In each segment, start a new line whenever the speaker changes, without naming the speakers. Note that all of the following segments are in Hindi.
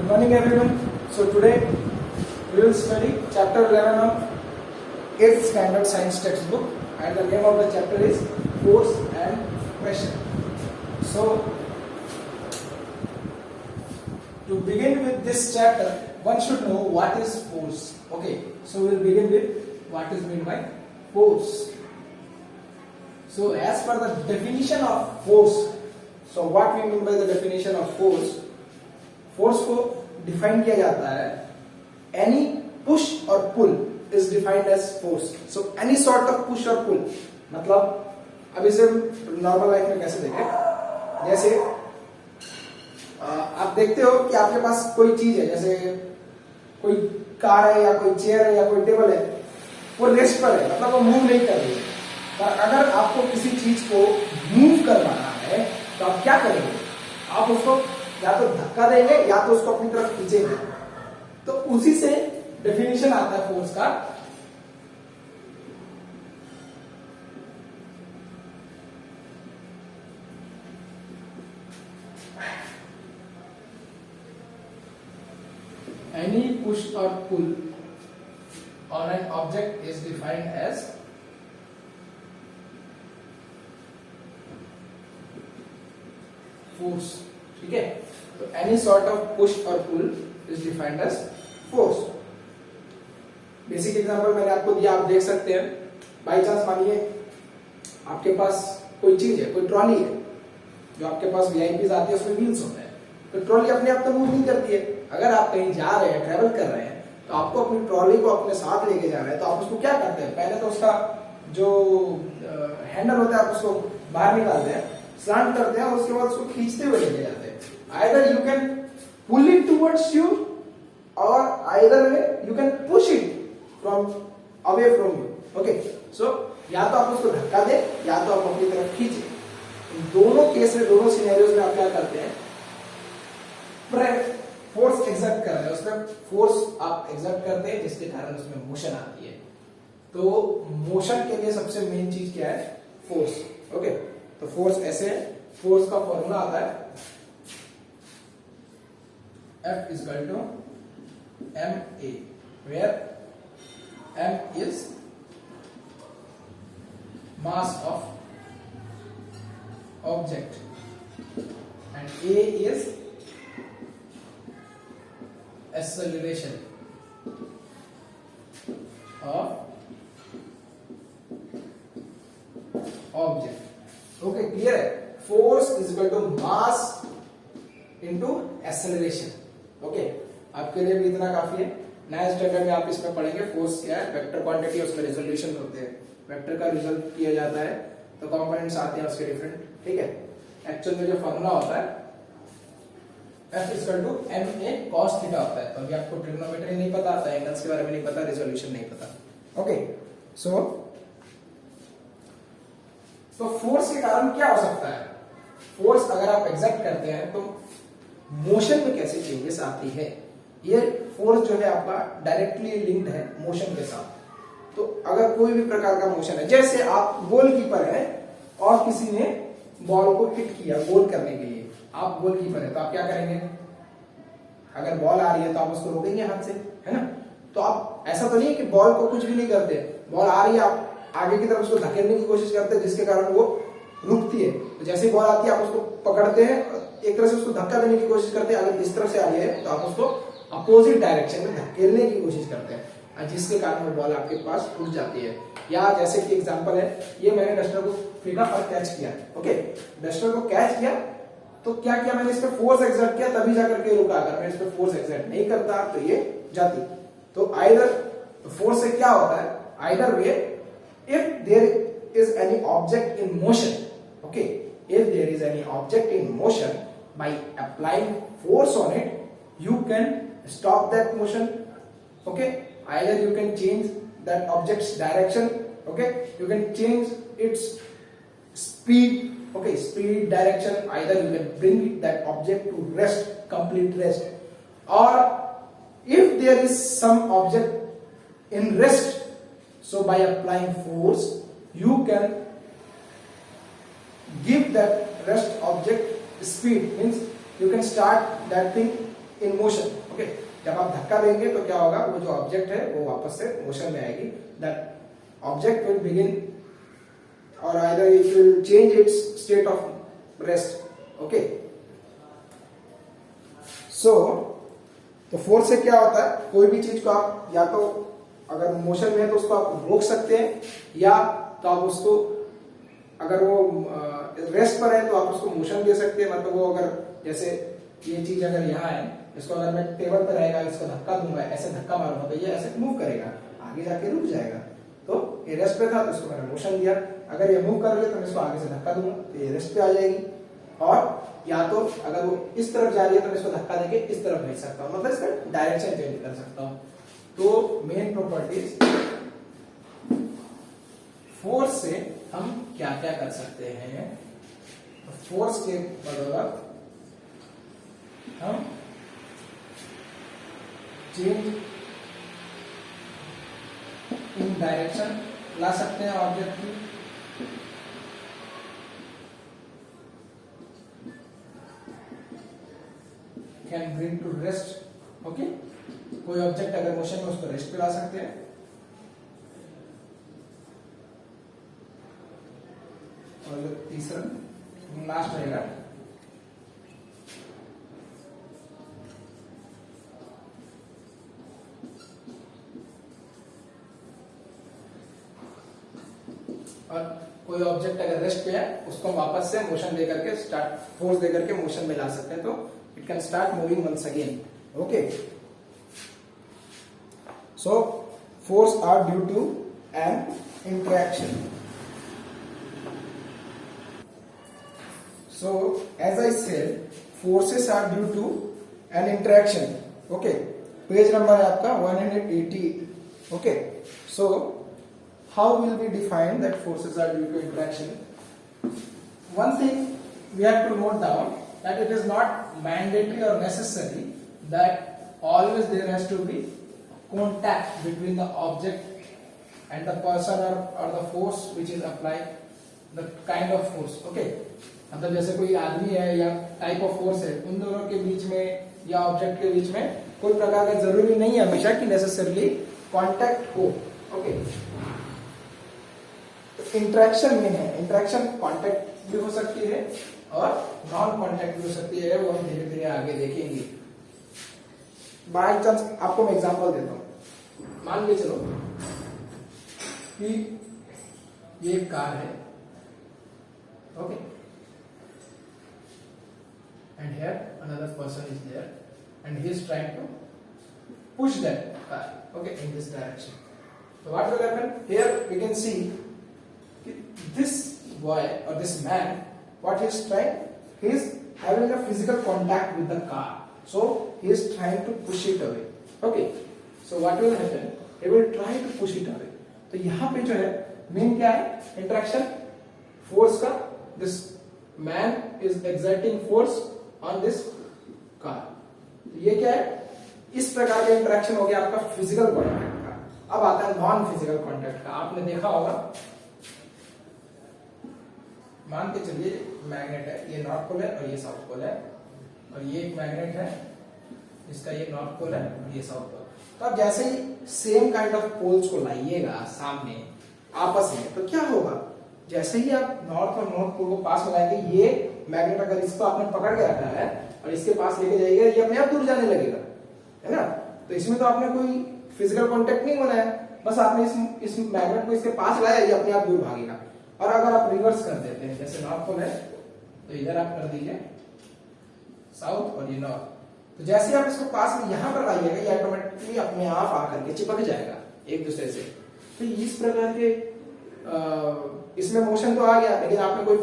Good morning everyone. So today we will study chapter 11 of 8th standard science textbook, and the name of the chapter is force and pressure. So to begin with this chapter, one should know what is force. Okay, so we will begin with what is meant by force. So as per the definition of force, so what we mean by the definition of force, force को डिफाइन किया जाता है एनी पुश और pull is defined as force. So any sort of push और पुल, मतलब अब इसे नॉर्मल लाइफ में कैसे देखें, जैसे आप देखते हो कि आपके पास कोई चीज है, जैसे कोई कार है या कोई चेयर है या कोई टेबल है, वो रेस्ट पर है, मतलब वो मूव नहीं कर रही है. पर अगर आपको किसी चीज को मूव करवाना है तो आप क्या करेंगे, आप उसको या तो धक्का देंगे या तो उसको अपनी तरफ खींचेंगे. तो उसी से डेफिनेशन आता है फोर्स का. एनी पुश और pull on an object is defined as force. ठीक है, तो एनी सॉर्ट ऑफ पुश और pull is defined as force. Basic example मैंने आपको दिया, आप देख सकते हैं. बाई चांस मानिए आपके पास कोई चीज है, कोई ट्रॉली है, जो आपके पास वीआईपीज आती है, उसमें व्हील्स होते हैं. तो ट्रॉली अपने आप तो मूव नहीं करती है. अगर आप कहीं जा रहे हैं, ट्रेवल कर रहे हैं, तो आपको अपनी ट्रॉली को अपने साथ लेके जाना है, तो आप उसको क्या करते हैं, पहले तो उसका जो हैंडल होता है आप उसको बाहर निकालते हैं, स्लांट करते हैं और उसके बाद उसको खींचते हुए लेके जाते हैं. Either you can pull it towards you or either way you can push it from away from you. Okay, so या तो आप उसको धक्का दे या तो आप अपनी तरफ खींचे. दोनों केस में, दोनों सिनेरियोज में आप क्या करते हैं, फोर्स एक्सर्ट कर रहे हैं, उसमें फोर्स आप एक्सर्ट करते हैं जिसके कारण उसमें मोशन आती है. तो मोशन के लिए सबसे मेन चीज क्या है, फोर्स. ओके, तो फोर्स ऐसे है. फोर्स का फॉर्मूला आता है F is equal to ma, where m is mass of object and a is acceleration of object. Okay, clear है. Force is equal to mass into acceleration. Okay, आपके लिए भी इतना काफी है. नया स्टैंडर्ड में आप इसमें पढ़ेंगे फोर्स क्या है, वेक्टर क्वांटिटी, उसमें रिजोल्यूशन होते हैं, वेक्टर का रिजल्ट किया जाता है, तो कंपोनेंट्स आते हैं उसके डिफरेंट. ठीक है, एक्चुअल में जो फॉर्मूला होता है F equal to ma cos theta होता है. तो अभी आपको ट्रिग्नोमेट्री नहीं पता, एंगल्स के बारे में नहीं पता, रिजोल्यूशन नहीं पता. ओके, सो तो फोर्स के कारण क्या हो सकता है, फोर्स अगर आप एग्जैक्ट करते हैं तो मोशन में कैसे चेंजेस आती है. ये फोर्स जो है आपका डायरेक्टली लिंक्ड है मोशन के साथ. तो अगर कोई भी प्रकार का मोशन है, जैसे आप गोलकीपर है और किसी ने बॉल को हिट किया गोल करने के लिए, आप गोलकीपर है तो आप क्या करेंगे, अगर बॉल आ रही है तो आप उसको रोकेंगे हाथ से, है ना. तो आप ऐसा तो नहीं कि बॉल को कुछ भी नहीं करते, बॉल आ रही है आप आगे की तरफ उसको धकेलने की कोशिश करते हैं जिसके कारण वो रुकती है. तो जैसे बॉल आती है आप उसको पकड़ते हैं, एक तरह से उसको धक्का देने की कोशिश करते हैं. अगर इस तरफ से आ रही है तो आप उसको अपोजिट डायरेक्शन में धकेलने की कोशिश करते हैं, जिसके कारण वो बॉल आपके पास उड़ जाती है. या जैसे कि एग्जांपल है, ये मैंने डस्टर को फेंका और कैच किया. ओके, डस्टर को कैच किया तो क्या किया, मैंने इस पर फोर्स एक्सर्ट किया तभी जाकर के रुका. अगर मैं इस पर फोर्स एक्सर्ट नहीं करता तो ये जाती. तो आइदर फोर्स से क्या होता है, either way if there is any object in motion. Okay, if there is any object in motion, by applying force on it, you can stop that motion. Okay, either you can change that object's direction. Okay, you can change its speed. Okay, speed, direction. Either you can bring that object to rest, complete rest, or if there is some object in rest, so by applying force, you can give that rest object speed, means you can start that thing in motion. Okay, जब आप धक्का देंगे तो क्या होगा, वो जो ऑब्जेक्ट है वो वापस से मोशन में आएगी। दैट ऑब्जेक्ट विल बिगिन और either it will change its state of rest. Okay, so तो फोर्स से क्या होता है, कोई भी चीज को आप या तो अगर मोशन में है तो उसको आप रोक सकते हैं, या तो आप उसको अगर वो रेस्ट पर है तो आप उसको मोशन दे सकते हैं। मतलब वो अगर जैसे ये चीज अगर यहाँ है, इसको अगर मैं टेबल पर रहेगा, इसको धक्का दूंगा, ऐसे धक्का मारूंगा तो ये ऐसे मूव करेगा, आगे जाके रुक जाएगा। तो ये रेस्ट पे था तो इसको मैंने मोशन दिया। अगर ये मूव कर ले तो मैं इसको आगे से धक्का दूंगा तो ये रेस्ट पे आ जाएगी। और या तो अगर वो इस तरफ जा रही है तो मैं इसको धक्का देके इस तरफ भेज सकता हूँ, मतलब इसका डायरेक्शन चेंज कर सकता हूँ। तो मेन प्रॉपर्टीज फोर्स से हम क्या क्या कर सकते हैं। तो फोर्स के बदौलत हम चेंज इन डायरेक्शन ला सकते हैं ऑब्जेक्ट की। Can bring to rest. Okay, कोई ऑब्जेक्ट अगर मोशन में उसको रेस्ट पे ला सकते हैं। और तीसरा लास्ट रहेगा और कोई ऑब्जेक्ट अगर रेस्ट पे है उसको वापस से मोशन दे करके स्टार्ट फोर्स दे करके मोशन में ला सकते हैं, तो it can start moving once again. Okay, so force are due to an interaction. So, as I said, forces are due to an interaction. Okay, page number है आपका 180. Okay, so how will we define that forces are due to interaction? One thing we have to note down that it is not mandatory or necessary that always there has to be contact between the object and the person or the force which is applied, the kind of force. Okay. मतलब जैसे कोई आदमी है या टाइप ऑफ फोर्स है, उन दोनों के बीच में या ऑब्जेक्ट के बीच में कोई प्रकार का जरूरी नहीं है हमेशा कि नेसेसरली कांटेक्ट हो। ओके, इंटरेक्शन में है, इंटरेक्शन कांटेक्ट भी हो सकती है और नॉन कांटेक्ट भी हो सकती है, वो हम धीरे धीरे आगे देखेंगे। बाय चांस आपको मैं एग्जांपल देता हूं। मान के चलो कि ये कार है। Okay, and here another person is there and he is trying to push that car, okay, in this direction. So what will happen here, we can see this boy or this man, what he is trying, he is having a physical contact with the car, so he is trying to push it away. Okay, so what will happen, he will try to push it away. तो यहाँ पे जो है मेन क्या है, इंटरेक्शन फोर्स का, this man is exerting force on this car. ये क्या है, इस प्रकार का इंटरेक्शन हो गया आपका फिजिकल कॉन्टैक्ट का। अब आता है नॉन फिजिकल कॉन्टैक्ट का। आपने देखा होगा, मान के चलिए मैग्नेट है, ये नॉर्थ पोल है और ये साउथ पोल है, और ये एक मैग्नेट है, इसका ये नॉर्थ पोल है और ये साउथ पोल। तो आप जैसे ही सेम काइंड ऑफ पोल्स को लाइएगा सामने आपस में, तो क्या होगा, जैसे ही आप नॉर्थ और नॉर्थ पोल को पास में लाएंगे, ये मैग्नेट अगर इसको आपने पकड़ के रखा है और इसके पास लेके जाइएगा, ये अपने आप दूर जाने लगेगा, है ना। तो इसमें तो आपने कोई फिजिकल कांटेक्ट नहीं बनाया, बस आपने इस मैग्नेट को इसके पास लाया, ये अपने आप दूर भागेगा। और अगर आप रिवर्स कर देते हैं, जैसे नॉर्थ पोल है तो इधर आप कर दीजिए साउथ और ये नॉर्थ, तो जैसे आप इसको पास में यहां पर लाइएगा, ये ऑटोमेटिकली अपने आप आकर के चिपक जाएगा एक दूसरे से। तो इस प्रकार के इसमें मोशन तो आ गया, लेकिन आपने कोई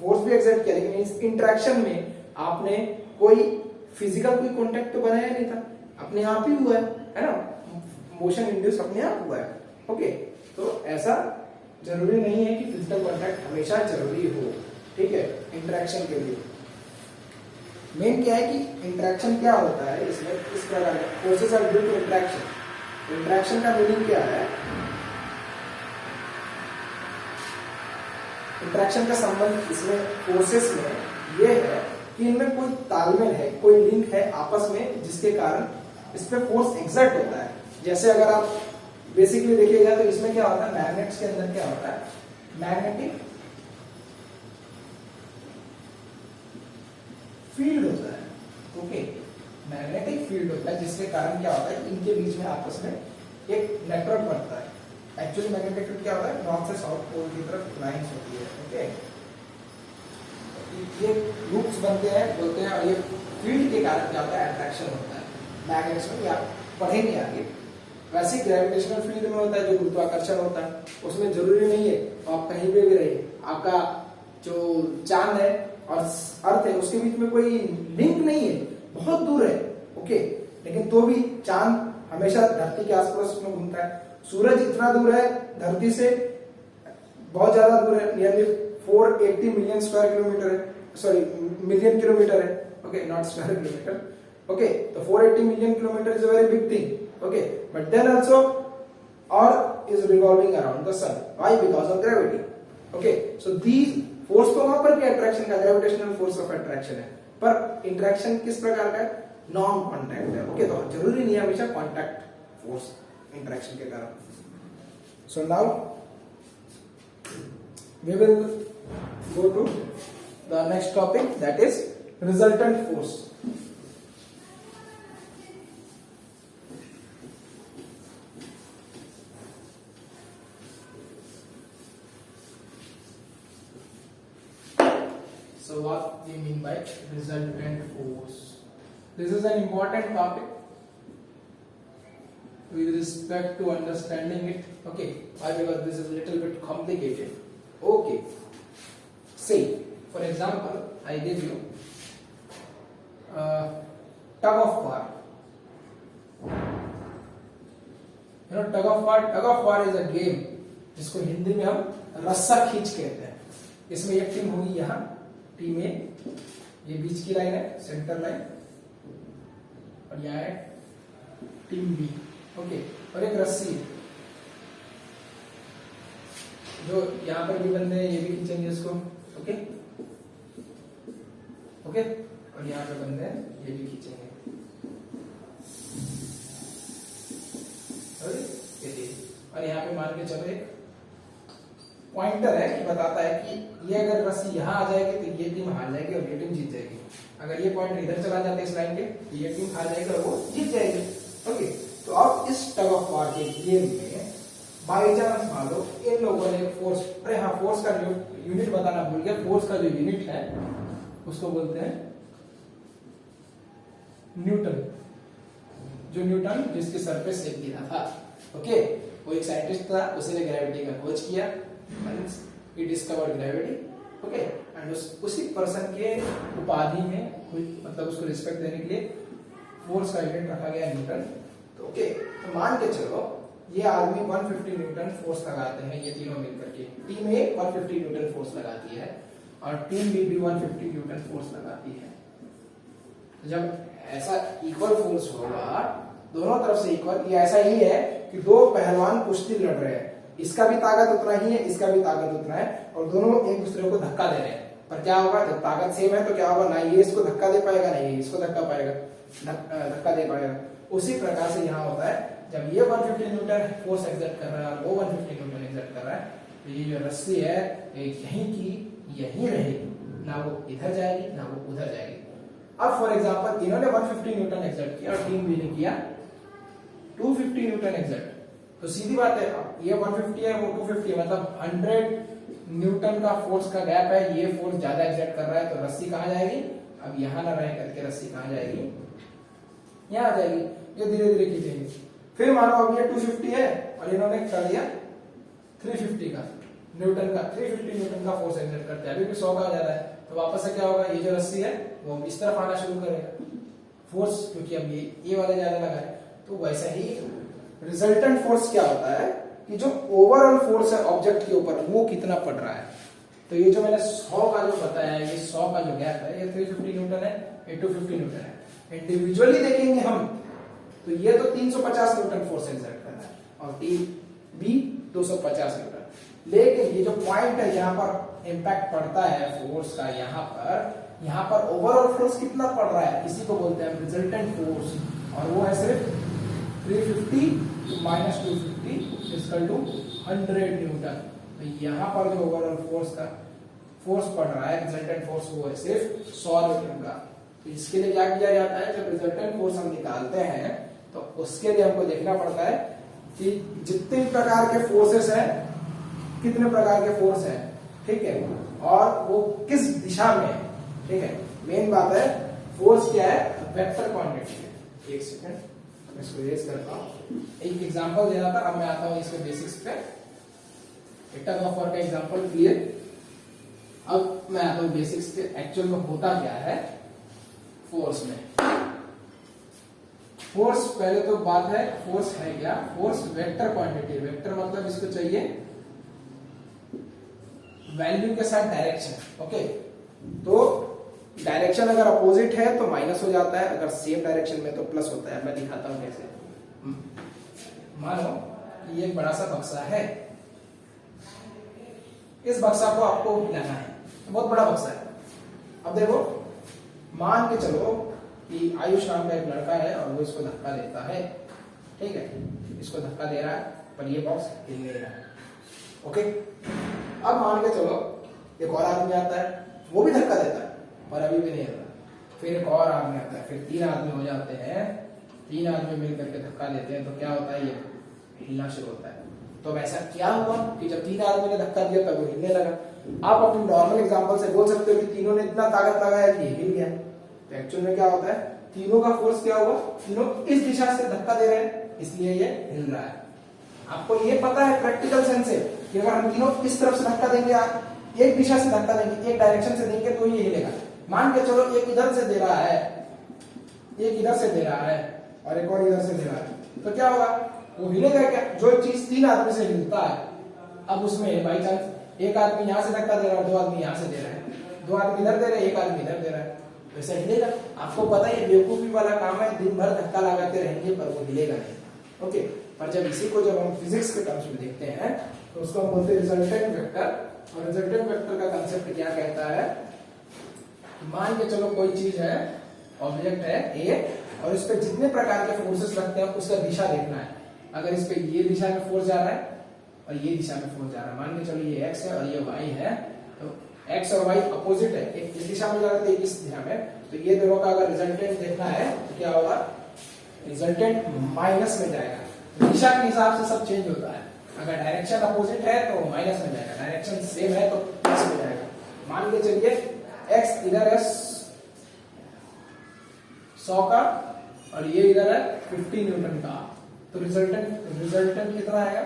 फोर्स भी एक्सर्ट किया, लेकिन इस इंटरेक्शन में आपने कोई फिजिकल कोई कांटेक्ट तो बनाया नहीं था, अपने आप ही हुआ है ना, मोशन इंड्यूस अपने आप हुआ है। ओके, तो ऐसा जरूरी नहीं है कि फिजिकल कांटेक्ट हमेशा जरूरी हो, ठीक है, इंटरेक्शन के लिए। मेन क्या है कि इंटरेक्शन क्या होता है इसमें, इस प्रकार forces are due to interaction. Interaction का मीनिंग क्या है, इंटरेक्शन का संबंध इसमें फोर्सेस में ये है कि इनमें कोई तालमेल है, कोई लिंक है आपस में, जिसके कारण इस पे फोर्स एक्सर्ट होता है। जैसे अगर आप बेसिकली देखिएगा तो इसमें क्या होता है, मैग्नेट्स के अंदर क्या होता है, मैग्नेटिक फील्ड होता है। ओके, मैग्नेटिक फील्ड होता है, जिसके कारण क्या होता है, इनके बीच में आपस में एक नेटवर्क बनता है। एक्चुअली मैग्नेटिक फील्ड क्या होता है, नॉर्थ से साउथ पोल की तरफ लाइंस होती है। ओके, ये लूप्स बनते हैं, बोलते हैं, और ये फील्ड के कारण क्या होता है, अट्रैक्शन होता है मैग्नेट्स में। या पढ़ेंगे आगे। वैसे ग्रेविटेशनल फील्ड में होता है जो गुरुत्वाकर्षण होता है, उसमें जरूरी नहीं है आप कहीं पे भी रहे, आपका जो चांद है और अर्थ है उसके बीच में कोई लिंक नहीं है, बहुत दूर है। ओके, लेकिन तो भी चांद हमेशा धरती के आसपास में घूमता है। सूरज इतना दूर है धरती से, बहुत ज्यादा दूर है, नियरली 480 मिलियन स्क्वायर किलोमीटर है, सॉरी मिलियन किलोमीटर है। Okay, not square kilometre. Okay, तो 480 million kilometre is a very big thing. Okay, but then also Earth is revolving around the sun. Why? Because of gravity. Okay, so these force तो वहां पर भी attraction का gravitational force of attraction है, पर interaction किस प्रकार का है, नॉन कॉन्टैक्ट है। ओके, तो जरूरी नहीं है हमेशा कॉन्टैक्ट फोर्स इंटरेक्शन के कारण। So now we will go to the next topic, that is resultant force. So what we mean by resultant force? This is an important topic with respect to understanding it. Okay, why? Because this is a little bit complicated. Okay, say for example, I give you tug of war. You know tug of war. Tug of war is a game जिसको हिंदी में हम रस्सा खींच कहते हैं। इसमें एक टीम होगी यहाँ, टीम ए, ये बीच की लाइन है, सेंटर लाइन, और यहाँ है टीम बी। ओके, और एक रस्सी है जो यहाँ पर भी बंदे हैं, ये भी खींचेंगे इसको। ओके ओके, और यहाँ पे बंदे हैं, ये भी खींचेंगे। और यहाँ पे मान के चलो एक पॉइंटर है कि बताता है कि ये अगर रस्सी यहाँ आ जाएगी तो ये टीम हार जाएगी और ये टीम जीत जाएगी। अगर ये पॉइंटर इधर चला जाता है इस लाइन के, तो ये टीम हार जाएगी और वो जीत जाएगी। ओके, तो अब इस टग ऑफ वार के गेम में बाई चांस मान लो इन लोगों ने फोर्स, अरे हाँ फोर्स का यूनिट बताना भूल गया, फोर्स का जो यूनिट है उसको बोलते हैं न्यूटन। जो न्यूटन जिसके सर पे सेक गिरा था। ओके, वो एक साइंटिस्ट था, उसने ग्रेविटी का खोज किया, he discovered gravity. Okay, and उसी पर्सन के उपाधि में मतलब उसको रिस्पेक्ट देने के लिए फोर्स का यूनिट रखा गया न्यूटन। तो ओके, तो मान के चलो ये आदमी 150 न्यूटन फोर्स लगाते हैं, ये तीनों मिलकर के। टीम ए 150 न्यूटन फोर्स लगाती है और टीम बी भी 150 न्यूटन फोर्स लगाती है। तो जब ऐसा इक्वल फोर्स होगा दोनों तरफ से इक्वल, ये ऐसा ही है कि दो पहलवान कुश्ती लड़ रहे हैं, इसका भी ताकत उतना ही है, इसका भी ताकत उतना है, और दोनों एक दूसरे को धक्का दे रहे हैं। पर क्या होगा, जब ताकत सेम है तो क्या होगा, ना ये इसको धक्का दे पाएगा, ना ये इसको धक्का दे पाएगा। उसी प्रकार से यहाँ होता है, जब ये 150 न्यूटन फोर्स एक्सर्ट कर रहा है और वो 150 न्यूटन एक्सर्ट कर रहा है, तो ये जो रस्सी है यहीं की यहीं रहेगी, ना वो इधर जाएगी ना वो उधर जाएगी। अब फॉर एग्जाम्पल इन्होंने 150 न्यूटन एक्सर्ट किया और टीम बी ने किया 250 न्यूटन एक्सर्ट, तो सीधी बात है ये 150 है वो 250 है, मतलब 100 न्यूटन का फोर्स का गैप है, ये फोर्स ज्यादा एक्सर्ट कर रहा है, तो रस्सी कहाँ जाएगी, अब यहाँ ना रह करके रस्सी कहाँ जाएगी, यहाँ आ जाएगी। ये धीरे धीरे खींचेंगे। फिर मानो अब ये 250 है और इन्होंने कर दिया 350 का न्यूटन का, 350 न्यूटन का फोर्स एक्सर्ट करते हैं, अभी भी 100 का आ जाता है, तो वापस से क्या होगा, ये जो रस्सी है वो इस तरफ आना शुरू करेगा फोर्स, क्योंकि अब ये वाला ज्यादा लगा है। तो वैसा ही रिजल्टेंट फोर्स क्या होता है कि जो ओवरऑल फोर्स है ऑब्जेक्ट के ऊपर वो कितना पड़ रहा है। तो ये जो मैंने 100 का जो बताया, ये 100 का जो गैप है, ये 350 न्यूटन है, ये 250 न्यूटन है। इंडिविजुअली देखेंगे हम तो ये तो 350 न्यूटन फोर्स एक्सर्ट कर रहा है और टीम बी 250 न्यूटन। लेकिन ये जो पॉइंट है यहाँ पर इम्पैक्ट पड़ता है फोर्स का, यहाँ पर यहाँ पर ओवरऑल फोर्स कितना पड़ रहा है, इसी को बोलते हैं रिजल्टेंट फोर्स, और वो है सिर्फ 350 माइनस 250 इक्वल टू 100 न्यूटन। तो यहाँ पर जो ओवरऑल फोर्स पड़ रहा है रिजल्टेंट फोर्स, वो है सिर्फ 100 न्यूटन का। तो इसके लिए क्या किया जाता है, जब रिजल्टेंट फोर्स हम निकालते हैं तो उसके लिए हमको देखना पड़ता है कि जितने प्रकार के फोर्सेस हैं, कितने प्रकार के फोर्स हैं, ठीक है, और वो किस दिशा में है, ठीक है। मेन बात है फोर्स क्या है, वेक्टर क्वांटिटी है। एक सेकंड मैं इसको इरेज करता हूँ, एक एग्जांपल देना था, अब मैं आता हूँ इसके बेसिक्स पे। टग ऑफ वॉर का एग्जांपल क्लियर। अब मैं आता हूँ बेसिक्स पे, एक्चुअल में होता क्या है फोर्स में। फोर्स, पहले तो बात है फोर्स है क्या, फोर्स वेक्टर क्वांटिटी। वेक्टर मतलब इसको चाहिए वैल्यू के साथ डायरेक्शन, ओके। तो डायरेक्शन अगर अपोजिट है तो माइनस हो जाता है, अगर सेम डायरेक्शन में तो प्लस होता है। मैं दिखाता हूं कैसे। मानो कि ये एक बड़ा सा बक्सा है, इस बक्सा को आपको हिलाना है, बहुत बड़ा बक्सा है। अब देखो, मान के चलो कि आयुष नाम का एक लड़का है और वो इसको धक्का देता है, ठीक है, इसको धक्का दे रहा है पर ये बॉक्स हिल नहीं रहा है, ओके। अब मान के चलो एक और आदमी आता है, वो भी धक्का देता है पर अभी भी नहीं हिल रहा। फिर एक और आदमी आता है, फिर 3 आदमी हो जाते हैं, 3 आदमी मिलकर के धक्का देते हैं, तो क्या होता है, ये हिलना शुरू होता है। तो वैसा क्या हुआ कि जब 3 आदमी ने धक्का दिया तब वो हिलने लगा। आप अपने नॉर्मल एग्जांपल से बोल सकते हो कि तीनों ने इतना ताकत लगाया कि हिल गया। तो एक्चुअल में क्या होता है, तीनों का फोर्स क्या हुआ, तीनों इस दिशा से धक्का दे रहे हैं, इसलिए ये हिल रहा है। आपको ये पता है प्रैक्टिकल सेंस से कि अगर हम तीनों इस तरफ से धक्का देंगे, एक दिशा से धक्का देंगे, एक डायरेक्शन से देंगे तो ये हिलेगा। मान के चलो एक इधर से दे रहा है, एक इधर से दे रहा है और एक और इधर से दे रहा है, तो क्या होगा, वो हिलेगा क्या। जो चीज 3 आदमी से हिलता है, अब उसमें बाई चांस एक आदमी यहां से धक्का दे रहा है, 2 आदमी यहां से दे रहे हैं, 2 आदमी इधर दे रहे हैं, एक आदमी इधर दे रहा है, वैसे हिलेगा। आपको पता है बेवकूफी वाला काम है, दिन भर धक्का लगाते रहेंगे पर वो हिलेगा नहीं, ओके। पर जब इसी को जब हम फिजिक्स के टर्म्स में देखते हैं तो उसको हम बोलते हैं रिजल्टेंट वेक्टर। और रिजल्टेंट वेक्टर का कांसेप्ट क्या कहता है, मान के चलो कोई चीज है, ऑब्जेक्ट है ए, और इस पे जितने प्रकार के फोर्सेस लगते हैं उसका दिशा देखना है। अगर इस पे ये दिशा में फोर्स जा रहा है और ये दिशा में फोर्स जा रहा है, मान के चलो ये एक्स है और ये वाई है, तो एक्स और वाई अपोजिट है, एक इस दिशा में जा रहा है, एक इस दिशा में, तो ये दोनों का अगर रिजल्टेंट देखना है तो क्या होगा, रिजल्टेंट माइनस में जाएगा। दिशा के हिसाब से सब चेंज होता है, अगर डायरेक्शन अपोजिट है तो माइनस में जाएगा, डायरेक्शन सेम है तो प्लस में जाएगा। मान के चलिए एक्स इधर है 100 का और ये इधर है 50 न्यूटन का, तो रिजल्टेंट कितना आएगा,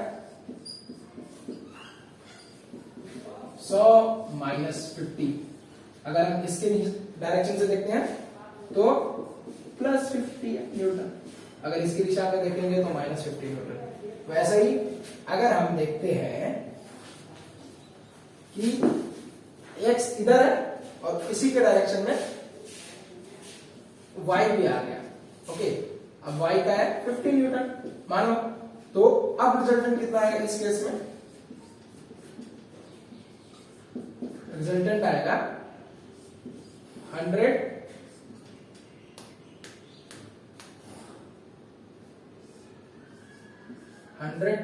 100 माइनस 50। अगर हम इसके डायरेक्शन से देखते हैं तो प्लस 50 न्यूटन, अगर इसकी दिशा में देखेंगे तो माइनस 50 न्यूटन। वैसे ही अगर हम देखते हैं कि एक्स इधर है और इसी के डायरेक्शन में वाई भी आ गया, ओके। अब वाई का है 50 न्यूटन मानो, तो अब रिजल्टेंट कितना आएगा इस केस में, रिजल्टेंट आएगा 100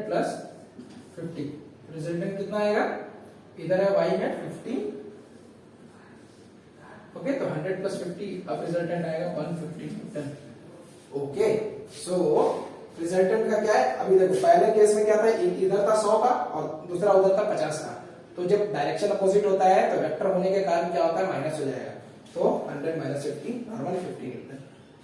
प्लस 50, रिजल्टेंट कितना आएगा, इधर है वाई में 50, ओके, तो 100 प्लस 50, अब रिजल्टेंट आएगा 150 न्यूटन, ओके। सो रिजल्टेंट का क्या है, अभी देखो पहले केस में क्या था, एक इधर था 100 का और दूसरा उधर था 50 का, तो जब डायरेक्शन अपोजिट होता है तो वेक्टर होने के कारण क्या होता है, माइनस हो जाएगा, तो 100 माइनस 50 और 150 न्यूटन।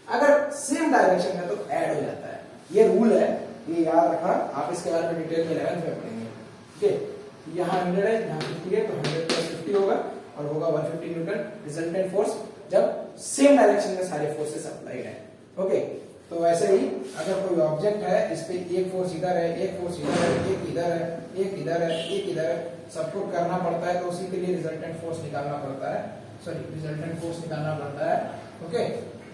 अगर सेम डायरेक्शन है तो ऐड हो जाता है, ये रूल है, ये याद रखना, आप इसके बारे में डिटेल में 11th में पढ़ेंगे, ठीक है। यहाँ 100 है, यहाँ 50 है, तो 100 प्लस 50 होगा और होगा 150 न्यूटन रिजल्टेंट फोर्स, जब सेम डायरेक्शन में सारे फोर्सेस अप्लाइड है, ओके। तो वैसे ही अगर कोई ऑब्जेक्ट है, इस पे एक फोर्स इधर है, एक फोर्स इधर है, एक इधर है, एक इधर है, एक इधर है, सबको करना पड़ता है, तो उसी के लिए रिजल्टेंट फोर्स निकालना पड़ता है, रिजल्टेंट फोर्स निकालना पड़ता है, ओके,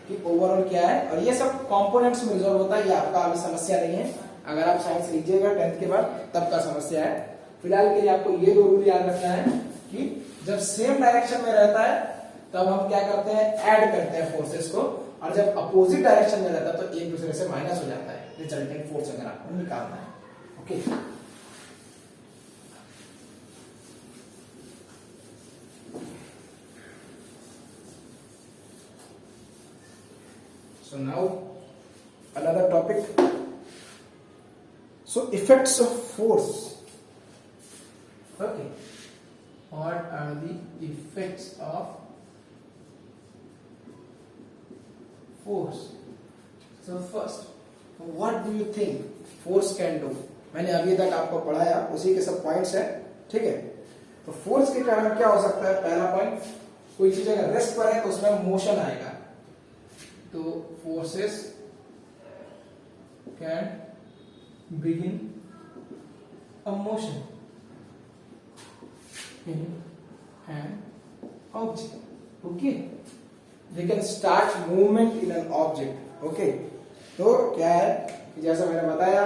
कि ओवरऑल क्या है। और ये सब कंपोनेंट्स में रिजॉल्व होता है, ये आपका अभी समस्या नहीं है, अगर आप साइंस लीजिएगा 10th के बाद तब का समस्या है। फिलहाल के लिए आपको ये 2 रूल याद रखना है कि जब सेम डायरेक्शन में रहता है तब हम क्या करते हैं, ऐड करते हैं फोर्सेस को, और जब अपोजिट डायरेक्शन में रहता है तो एक दूसरे से माइनस हो जाता है रिजल्टेंट फोर्स अगर आपको निकालना है। Okay, so now another topic, so effects of force. Okay, what are the effects of force? So first, what do you think force can do? मैंने अभी तक आपको पढ़ाया उसी के सब पॉइंट्स है, ठीक है। तो फोर्स के कारण क्या हो सकता है, पहला पॉइंट, कोई चीज अगर रेस्ट पर है तो उसमें मोशन आएगा, तो forces can begin a motion in an object. Okay, they can start movement in an object. Okay, तो क्या है कि जैसा मैंने बताया,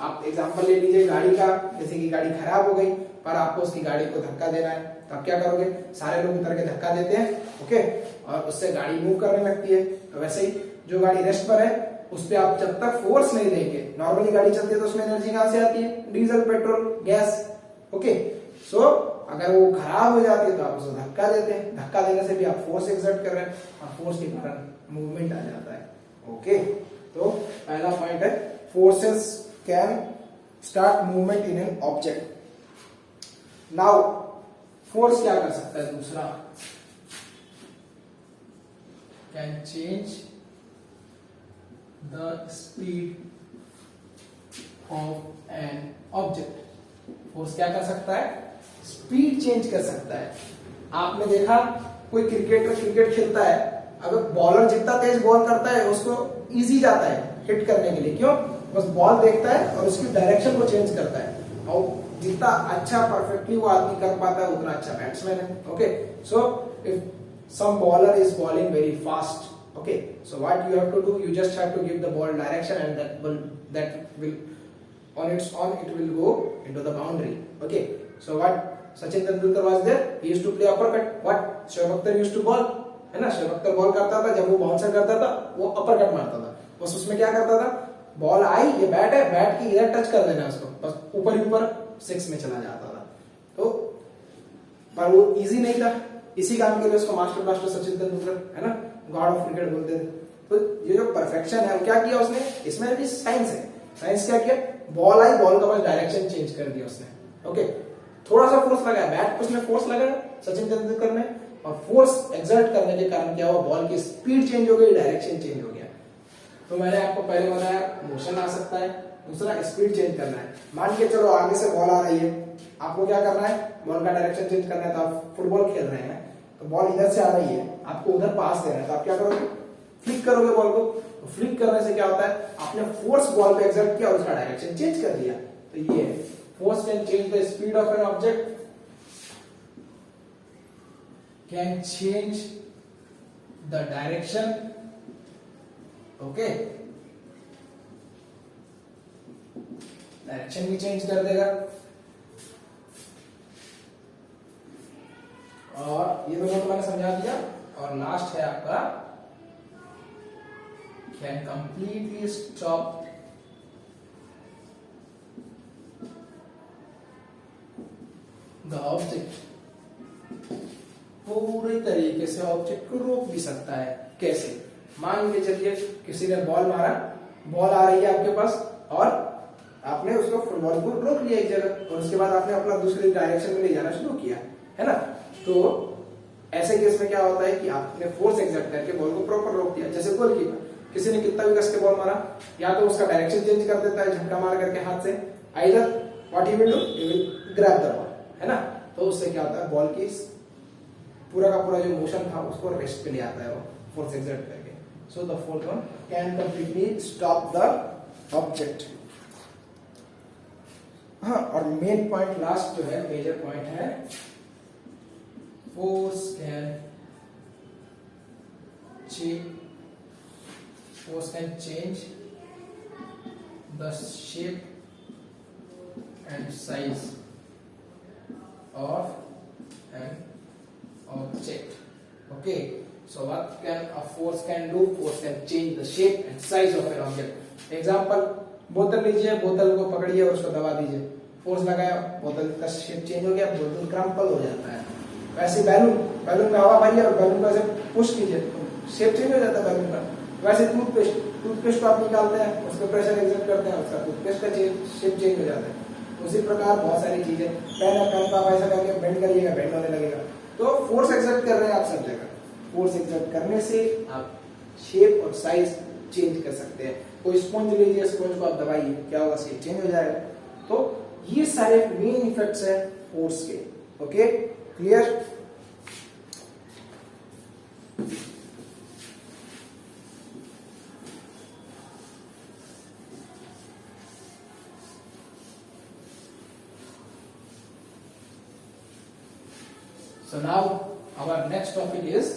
आप एग्जांपल ले लीजिए गाड़ी का, जैसे कि गाड़ी खराब हो गई पर आपको उसकी गाड़ी को धक्का देना है, तो आप क्या करोगे, सारे लोग उतर के धक्का देते हैं, ओके, और उससे गाड़ी मूव करने लगती है। तो वैसे ही जो गाड़ी रेस्ट पर है उस पर आप जब तक फोर्स नहीं देंगे, नॉर्मली गाड़ी चलती है तो उसमें एनर्जी कहां से आती है, डीजल, पेट्रोल, गैस। ओके, सो अगर वो खराब हो जाती है तो आप उसे धक्का देते हैं, धक्का देने से भी आप फोर्स एक्सर्ट कर रहे हैं और फोर्स के कारण मूवमेंट आ जाता है। ओके, तो पहला पॉइंट है, forces can start movement in an object. Now force क्या कर सकता है, दूसरा, can change the speed of an object. Force क्या कर सकता है, स्पीड चेंज कर सकता है। आपने देखा कोई क्रिकेटर क्रिकेट खेलता है, अगर बॉलर जितना तेज बॉल करता है उसको इजी जाता है हिट करने के लिए, क्यों, बस बॉल देखता है और उसकी डायरेक्शन को चेंज करता है, और जितना अच्छा परफेक्टली वो आदमी कर पाता है उतना अच्छा बैट्समैन है। Okay, so if some bowler is bowling very fast, okay, so what you have to do, you just have to give the ball direction and that will on its own it will go into the boundary. Okay, so what Sachin Tendulkar was there, he used to play uppercut, what Shoaib Akhtar used to ball, है ना, शोएब अख्तर बॉल करता था, जब वो बाउंसर करता था वो अपरकट मारता था, बस उसमें क्या करता था, बॉल आई, ये बैट है, बैट की इधर टच कर देना उसको, बस ऊपर ही ऊपर 6 में चला जाता था। तो पर वो इजी नहीं था, इसी काम के लिए उसको मास्टर ब्लास्टर सचिन तेंदुलकर, है ना, गॉड ऑफ क्रिकेट बोलते थे। तो ये जो परफेक्शन है वो क्या किया उसने, इसमें भी साइंस है। साइंस क्या किया, बॉल आई, बॉल का बस डायरेक्शन चेंज कर दिया उसने। ओके, थोड़ा सा फोर्स लगाया, बैट पे उसने फोर्स लगाया सचिन तेंदुलकर ने, और फोर्स एक्सर्ट करने के कारण क्या हुआ, बॉल की स्पीड चेंज हो गई, डायरेक्शन चेंज हो गया। तो मैंने आपको पहले बताया मोशन आ सकता है, दूसरा स्पीड चेंज करना है। मान के चलो आगे से बॉल आ रही है, आपको क्या करना है, बॉल का डायरेक्शन चेंज करना है। तो आप फुटबॉल खेल रहे हैं तो बॉल इधर से आ रही है, आपको उधर पास देना है, तो आप क्या करोगे, फ्लिक करोगे बॉल को। तो फ्लिक करने से क्या होता है, आपने फोर्स बॉल पे एक्सर्ट किया और उसका डायरेक्शन चेंज कर दिया। तो ये force can change the speed of an object, can change the direction, okay, direction भी चेंज कर देगा। और ये दोनों तो मैंने समझा दिया। और लास्ट है आपका, can completely stop the object, पूरी तरीके से ऑब्जेक्ट को रोक भी सकता है। कैसे, मान के चलिए किसी ने बॉल मारा, बॉल आ रही है आपके पास और आपने उसको फुटबॉल को रोक लिया एक जगह, और उसके बाद आपने अपना दूसरी डायरेक्शन में ले जाना शुरू किया, है ना। तो ऐसे केस में क्या होता है कि आपने फोर्स एक्सर्ट करके बॉल को प्रॉपर रोक दिया। जैसे गोलकीपर, किसी ने कितना भी कस के बॉल मारा, या तो उसका डायरेक्शन चेंज कर देता है झटका मार करके हाथ से, either what he will do, he will grab the ball, है ना। तो उससे क्या होता है, बॉल की पूरा का पूरा जो मोशन था उसको रेस्ट पे ले आता है वो फोर्स एक्सर्ट करके। So the fourth one, can completely stop the object. हाँ, और मेन पॉइंट लास्ट जो है, मेजर पॉइंट है, force can change the shape and size of an object. Okay, so what can a force can do? Force can change the shape and size of an object. Example, बोतल लीजिए, बोतल को पकड़िए और उसको दबा दीजिए, फोर्स लगाया, बोतल का शेप चेंज हो गया, बोतल क्रम्पल हो जाता है। वैसे बैलून में हवा भरिए और बैलून को ऐसे पुश कीजिए तो शेप चेंज हो जाता है बैलून का। वैसे टूथपेस्ट को आप निकालते हैं, उस पर प्रेशर एक्सर्ट करते हैं, उसका टूथपेस्ट का शेप चेंज हो जाता है। उसी प्रकार बहुत सारी चीजें, पेन है, पेन को आप ऐसा करके बेंड करिएगा, बेंड होने लगेगा। तो फोर्स एक्सर्ट कर रहे हैं आप सब जगह, फोर्स एक्सर्ट करने से आप शेप और साइज चेंज कर सकते हैं। कोई स्पंज लीजिए, स्पंज को आप दबाइए, क्या होगा, शेप चेंज हो जाएगा। तो ये सारे मेन इफेक्ट्स हैं फोर्स के। Okay, clear? So now our next topic is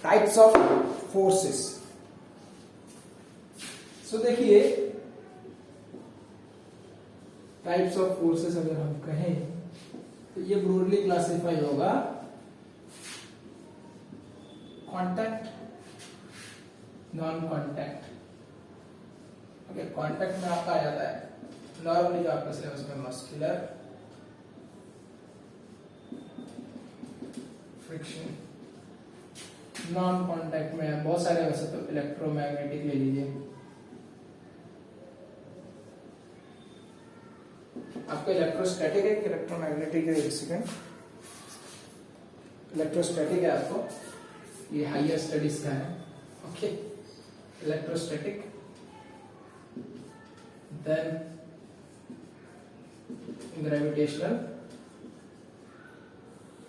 types of forces. So देखिए, टाइप्स ऑफ फोर्सेस अगर हम कहें तो ये ब्रॉडली क्लासिफाई होगा contact, non contact. Okay, contact में आपका आ जाता है नॉर्मली जो आपके सिलेबस में मस्कुलर, फ्रिक्शन। नॉन कांटेक्ट में बहुत सारे, वैसे तो इलेक्ट्रोमैग्नेटिक ले लीजिए, आपका इलेक्ट्रोस्टैटिक है कि इलेक्ट्रोमैग्नेटिक है, एक सेकंड, इलेक्ट्रोस्टैटिक है आपको, ये हायर स्टडीज का है। Okay, electrostatic, then gravitational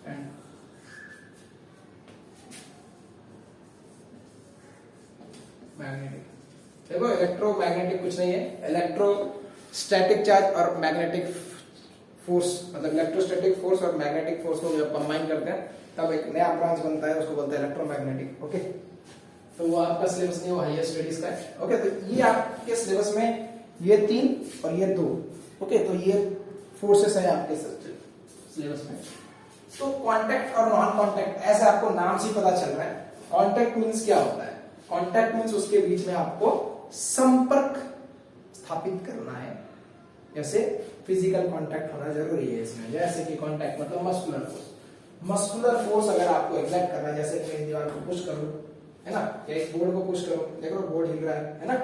and magnetic. देखो, इलेक्ट्रोमैग्नेटिक कुछ नहीं है, इलेक्ट्रोस्टैटिक चार्ज और मैग्नेटिक फोर्स, मतलब इलेक्ट्रोस्टैटिक फोर्स और मैग्नेटिक फोर्स को जब कंबाइन करते हैं तब एक नया ब्रांच बनता है, उसको बोलते हैं इलेक्ट्रोमैग्नेटिक। ओके, तो वो आपका सिलेबस नहीं, वो हायर स्टडीज का है। ओके, तो ये आपके सिलेबस में ये 3 और ये 2। ओके, तो ये फोर्सेस है आपके सिलेबस में। तो कांटेक्ट और नॉन कांटेक्ट, ऐसे आपको नाम से ही पता चल रहा है। कांटेक्ट मींस क्या होता है? कांटेक्ट मींस उसके बीच में आपको संपर्क स्थापित करना है। जैसे फिजिकल कांटेक्ट होना जरूरी है इसमें, जैसे कि कांटेक्ट मतलब मस्कुलर फोर्स। मस्कुलर फोर्स अगर आपको एग्जर्ट करना है, जैसे मैं दीवार को पुश करूं, है ना, या इस बोर्ड को पुश करूं, देखो बोर्ड हिल रहा है ना,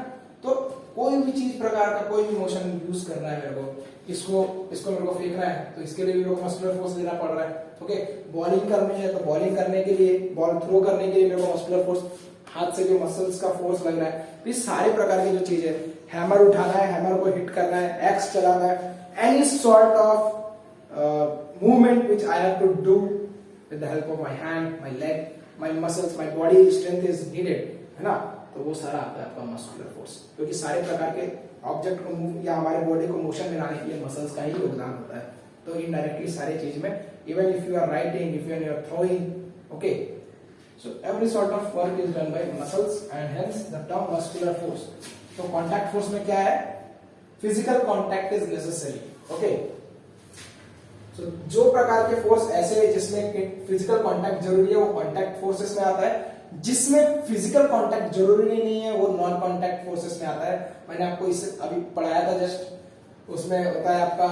तो कोई भी चीज प्रकार का कोई भी मोशन यूज करना है मेरे को, इसको मेरे को फेंकना है, तो इसके लिए भी मेरे को मस्कुलर फोर्स देना पड़ रहा है। ओके, बॉलिंग करनी है तो बॉलिंग करने के लिए, बॉल थ्रो करने के लिए मेरे को मस्कुलर फोर्स, हाथ से जो मसल्स का फोर्स लग रहा है, तो ये सारे प्रकार की जो चीजें, हैमर उठाना है, हैमर को हिट करना है, एक्स चलाना है, any sort of movement which I have to do with the help of my hand, my leg, my muscles, my body strength is needed, है ना, तो वो सारा आता है आपका मस्कुलर फोर्स। क्योंकि सारे प्रकार के ऑब्जेक्ट को मूव या हमारे बॉडी को मोशन में लाने के लिए मसल्स का ही योगदान होता है। तो इनडायरेक्टली सारी चीज में, even if you are writing, if you are throwing, okay, so every sort of work is done by muscles and hence the term muscular force. तो contact force में क्या है? Physical contact is necessary. Okay. So जो प्रकार के फोर्स ऐसे जिसमें फिजिकल कांटेक्ट जरूरी है वो कांटेक्ट फोर्सेस में आता है, जिसमें फिजिकल कांटेक्ट जरूरी नहीं है वो नॉन कांटेक्ट फोर्सेस में आता है। मैंने आपको इससे अभी पढ़ाया था जस्ट, उसमें होता है आपका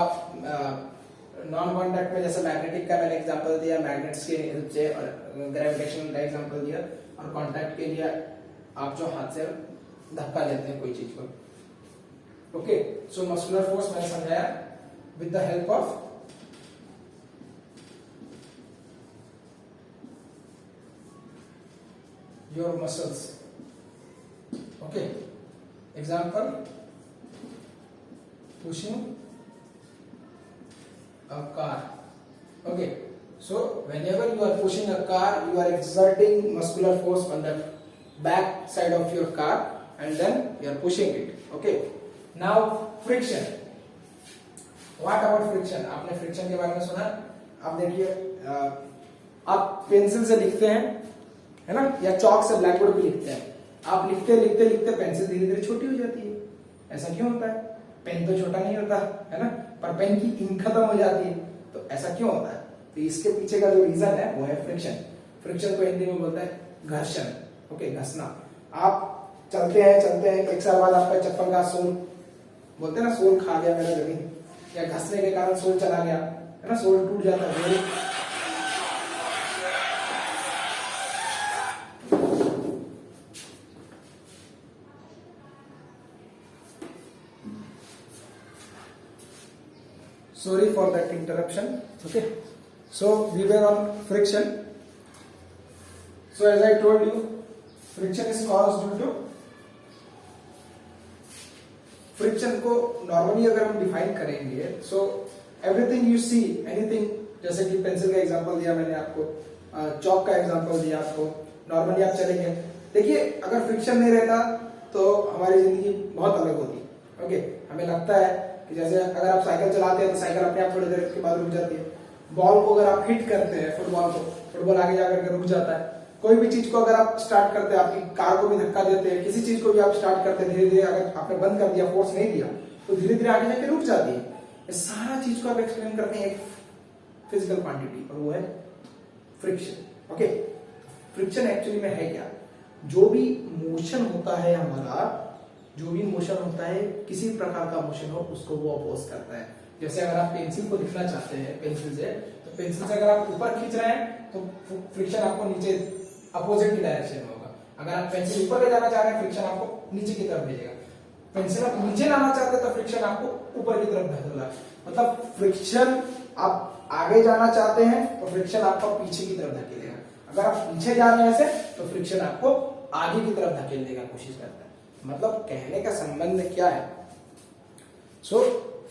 नॉन कांटेक्ट में, जैसे मैग्नेटिक का मैंने एग्जांपल दिया, मैग्नेट्स के हेल्प से, और ग्रेविटेशन का एग्जांपल दिया, और कांटेक्ट के लिए आप जो हाथ से धक्का लेते हैं कोई चीज को। ओके, सो मस्कुलर फोर्स मैंने समझाया with the help of your muscles. Okay, example, pushing a car. Okay, so whenever you are pushing a car, you are exerting muscular force on the back side of your car and then you are pushing it. Okay, now friction. What about friction? आपने friction के बारे में सुना? आप देखिए, आप पेंसिल से लिखते हैं, है ना, या चौक से ब्लैक बोर्ड पे लिखते हैं, आप लिखते पेंसिल धीरे धीरे छोटी हो जाती है। ऐसा क्यों होता है? पेन तो छोटा नहीं होता है ना, पर पेन की इंक खत्म हो जाती है, तो ऐसा क्यों होता है? तो इसके पीछे का जो रीजन है वो है फ्रिक्शन। फ्रिक्शन को हिंदी में बोलते हैं घर्षण, ओके, घसना। आप चलते हैं, एक साल बाद आपका चप्पल का सोल, बोलते हैं ना सोल खा गया मेरा जमीन, या घसने के कारण सोल चला गया, है ना, सोल टूट जाता है। Sorry for that interruption. Okay, so we were on friction. So as I told you, friction is caused due to, friction को नॉर्मली अगर हम डिफाइन करेंगे, so everything you see, anything, जैसे कि पेंसिल का एग्जांपल दिया मैंने आपको, चॉक का एग्जांपल दिया आपको, नॉर्मली आप चलेंगे, देखिए अगर फ्रिक्शन नहीं रहता तो हमारी जिंदगी बहुत अलग होती। ओके, हमें लगता है कि जैसे अगर आप साइकिल चलाते हैं तो साइकिल अपने आप थोड़ी देर के बाद रुक जाती है, बॉल को अगर आप हिट करते हैं, फुटबॉल को, फुटबॉल आगे जाकर के रुक जाता है, कोई भी चीज को अगर आप स्टार्ट करते हैं, आपकी कार को भी धक्का देते हैं, किसी चीज को भी आप स्टार्ट करते हैं, धीरे धीरे अगर आपने बंद कर दिया, फोर्स नहीं दिया, तो धीरे धीरे आगे जाके रुक जाती है। ये सारा चीज को आप एक्सप्लेन करते हैं एक फिजिकल क्वांटिटी, और वो है फ्रिक्शन। ओके, फ्रिक्शन एक्चुअली में है क्या? जो भी मोशन होता है हमारा, जो भी मोशन होता है, किसी प्रकार का मोशन हो, उसको वो अपोज करता है। जैसे अगर आप पेंसिल को लिखना चाहते हैं पेंसिल से, तो पेंसिल से अगर आप ऊपर खींच रहे हैं तो फ्रिक्शन आपको नीचे अपोजिट की डायरेक्शन में होगा। अगर आप पेंसिल ऊपर ले जाना चाह रहे हैं, फ्रिक्शन आपको नीचे की तरफ भेजेगा। पेंसिल आप नीचे लाना चाहते हैं तो फ्रिक्शन आपको ऊपर की तरफ धकेलेगा। मतलब फ्रिक्शन, आप आगे जाना चाहते हैं तो फ्रिक्शन आपको पीछे की तरफ धकेलेगा। अगर आप पीछे जा रहे हैं ऐसे, तो फ्रिक्शन आपको आगे की तरफ धकेलने का कोशिश करता है। मतलब कहने का संबंध क्या है? सो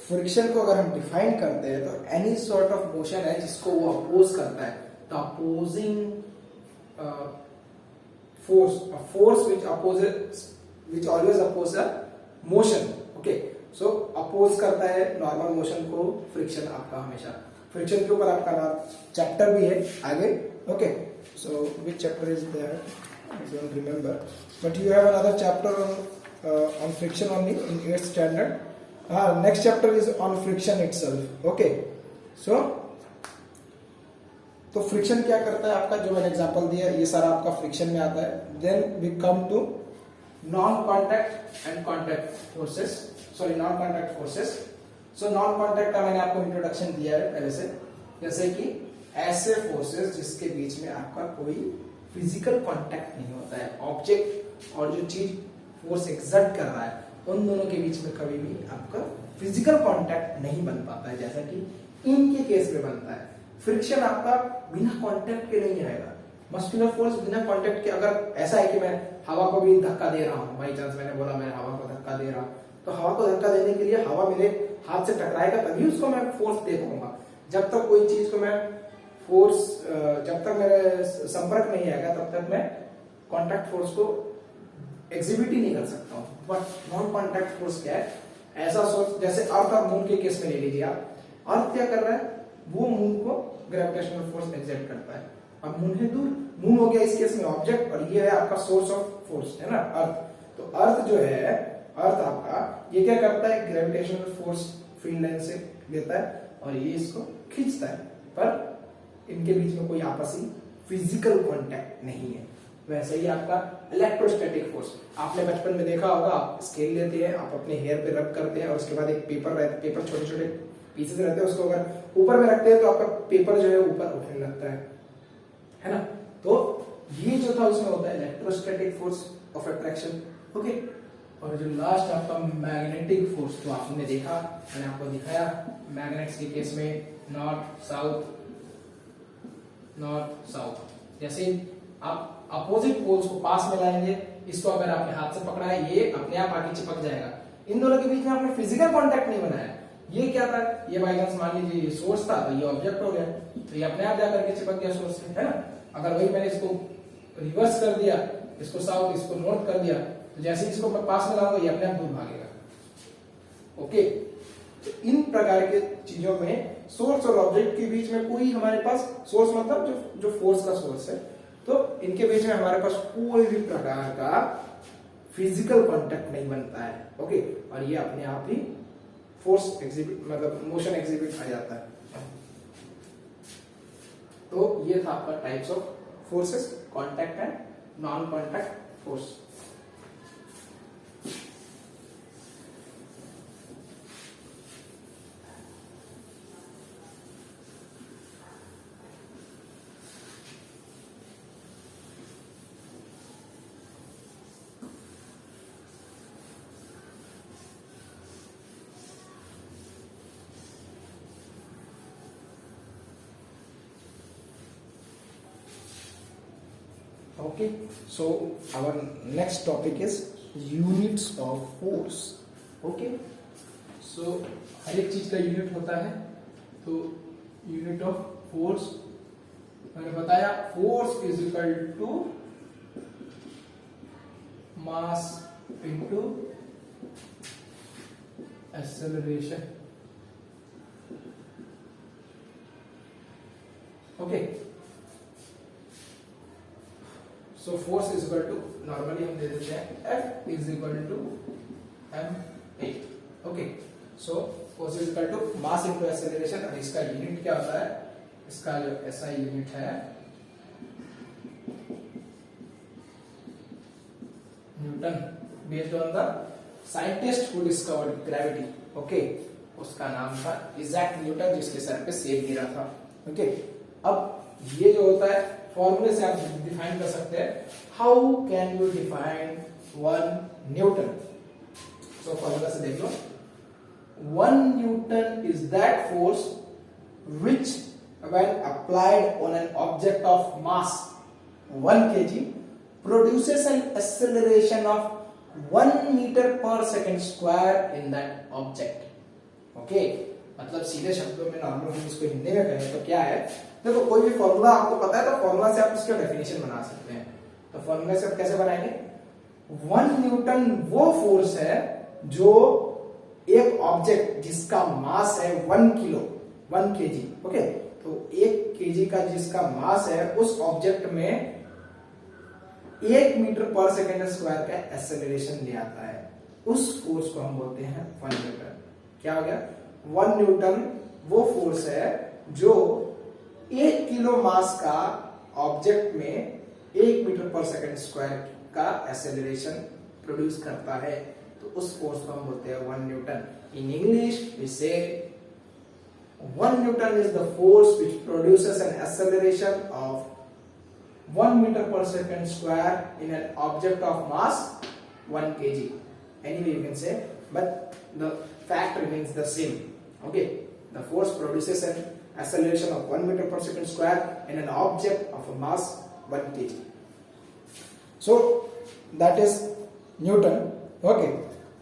फ्रिक्शन को अगर हम डिफाइन करते हैं तो एनी सॉर्ट ऑफ मोशन है जिसको वो अपोज करता है, the opposing force which always oppose a motion. Okay, so oppose करता है नॉर्मल मोशन को फ्रिक्शन आपका हमेशा। फ्रिक्शन के ऊपर आपका नाम चैप्टर भी है आगे। Okay, so which chapter is there, I don't remember, but you have another chapter on friction only in 8th standard. Next chapter is on friction itself. Okay, so तो फ्रिक्शन क्या करता है आपका, जो मैंने एग्जांपल दिया ये सारा आपका फ्रिक्शन में आता है। Then we come to non contact and contact forces, sorry non contact forces. So non contact का मैंने आपको इंट्रोडक्शन दिया है पहले से, जैसे कि ऐसे फोर्सेस जिसके बीच में आपका कोई फिजिकल कांटेक्ट नहीं होता है, ऑब्जेक्ट और जो चीज फोर्स एक्सर्ट कर रहा है उन दोनों के बीच में कभी भी आपका फिजिकल कांटेक्ट नहीं बन पाता है, जैसा कि इनके केस में बनता है। फ्रिक्शन आपका बिना कांटेक्ट के नहीं आएगा। मस्कुलर फोर्स बिना कांटेक्ट के, अगर ऐसा है कि मैं हवा को भी धक्का दे रहा हूं, बाई चांस मैंने बोला मैं हवा को धक्का दे रहा हूं, तो हवा को धक्का देने के लिए हवा मेरे हाथ से टकराएगा तभी उसको मैं फोर्स दे पाऊंगा। जब तक कोई चीज को मैं फोर्स, जब तक मेरे संपर्क नहीं आएगा तब तक मैं कांटेक्ट फोर्स को एग्जिबिट ही नहीं कर सकता हूं। बट नॉन कांटेक्ट फोर्स क्या है? ऐसा सोर्स, जैसे अर्थ और मून के केस में ले लीजिए आप, अर्थ क्या कर रहा है, वो मून को ग्रेविटेशनल फोर्स एक्सर्ट करता है, अब मून है दूर, मून हो गया इस केस में ऑब्जेक्ट, और ये है आपका सोर्स ऑफ फोर्स, है ना, अर्थ। तो अर्थ जो है, अर्थ आपका ये क्या करता है, ग्रेविटेशनल फोर्स फील्ड लाइन से लेता है और ये इसको खींचता है, पर इनके बीच में कोई आपसी फिजिकल कांटेक्ट नहीं है। वैसे ही आपका इलेक्ट्रोस्टैटिक फोर्स, आपने बचपन में देखा होगा, आप स्केल लेते हैं, आप अपने हेयर पे रब करते हैं और उसके बाद एक पेपर रहता है, पेपर छोटे छोटे पीसेस रहते हैं, उसको अगर ऊपर में रखते हैं तो आपका पेपर जो है ऊपर उठने लगता है ना। तो ये जो था उसमें होता है electrostatic force of attraction. Okay, और जो लास्ट आपका मैग्नेटिक फोर्स, तो आपने देखा, मैंने आपको दिखाया मैग्नेट्स के केस में नॉर्थ साउथ, जैसे आप अपोजिट पोल्स को पास में लाएंगे, इसको अगर आपने हाथ से पकड़ा है ये अपने आप आगे चिपक जाएगा, इन दोनों के बीच में आपने फिजिकल कांटेक्ट नहीं बनाया। ये क्या था, ये बाई चांस मान लीजिए ये सोर्स था तो ये ऑब्जेक्ट हो गया, तो ये अपने आप जाकर के चिपक गया सोर्स से, है ना। अगर वही मैंने इसको रिवर्स कर दिया, इसको साउथ इसको नॉर्थ कर दिया, तो जैसे इसको मैं पास में लाऊंगा ये अपने आप दूर भागेगा। ओके, तो इन प्रकार के चीजों में सोर्स और ऑब्जेक्ट के बीच में कोई हमारे पास, सोर्स मतलब जो फोर्स का सोर्स है, तो इनके बीच में हमारे पास कोई भी प्रकार का फिजिकल कांटेक्ट नहीं बनता है। ओके, और ये अपने आप ही फोर्स एग्जिबिट, मतलब मोशन एग्जिबिट आ जाता है। तो ये था आपका types of forces, contact and non-contact force. Okay, so our next topic is units of force. Okay, so हर एक चीज का यूनिट होता है, तो यूनिट ऑफ फोर्स मैंने बताया, force is equal to mass into acceleration. Okay, so force is equal to, normally हम दे देते हैं F is equal to ma. Okay, so force is equal to mass into acceleration. और इसका यूनिट क्या होता है, इसका जो ऐसा यूनिट है Newton, based on the scientist who discovered gravity. Okay, उसका नाम था इजैक न्यूटन, जिसके सर पे सेब गिरा था. ओके, अब ये जो होता है फॉर्मूले से आप डिफाइन कर सकते हैं. How can you define 1 Newton? So formula से देख लो. 1 Newton is that force which when applied on an object of mass 1 kg produces an acceleration of 1 meter per second square in that object. Okay, मतलब सीधे शब्दों में नॉर्मल हम इसको हिंदी में कहें तो क्या है, देखो कोई भी फॉर्मूला आपको पता है तो फॉर्मूला से आप उसका डेफिनेशन बना सकते हैं. तो फॉर्मूला से आप कैसे बनाएंगे? 1 न्यूटन वो फोर्स है जो एक ऑब्जेक्ट जिसका मास है 1 किलो 1 केजी. ओके, तो 1 केजी का जिसका मास है उस ऑब्जेक्ट में 1 मीटर पर सेकेंड स्क्वायर का एक्सेलरेशन ले आता है. उस फोर्स को हम बोलते हैं 1 न्यूटन. क्या हो गया? 1 न्यूटन वो फोर्स है जो 1 किलो मास का ऑब्जेक्ट में 1 मीटर पर सेकेंड स्क्वायर का एक्सेलरेशन प्रोड्यूस करता है. तो उस फोर्स को हम बोलते हैं 1 न्यूटन. इन इंग्लिश वी से 1 Newton is the force which produces an acceleration of 1 meter per second square in an object of mass 1 kg. Anyway, you can say, but the fact remains the same. Okay, the force produces an acceleration of 1 meter per second square in an object of a mass 1 kg. So that is Newton. Okay,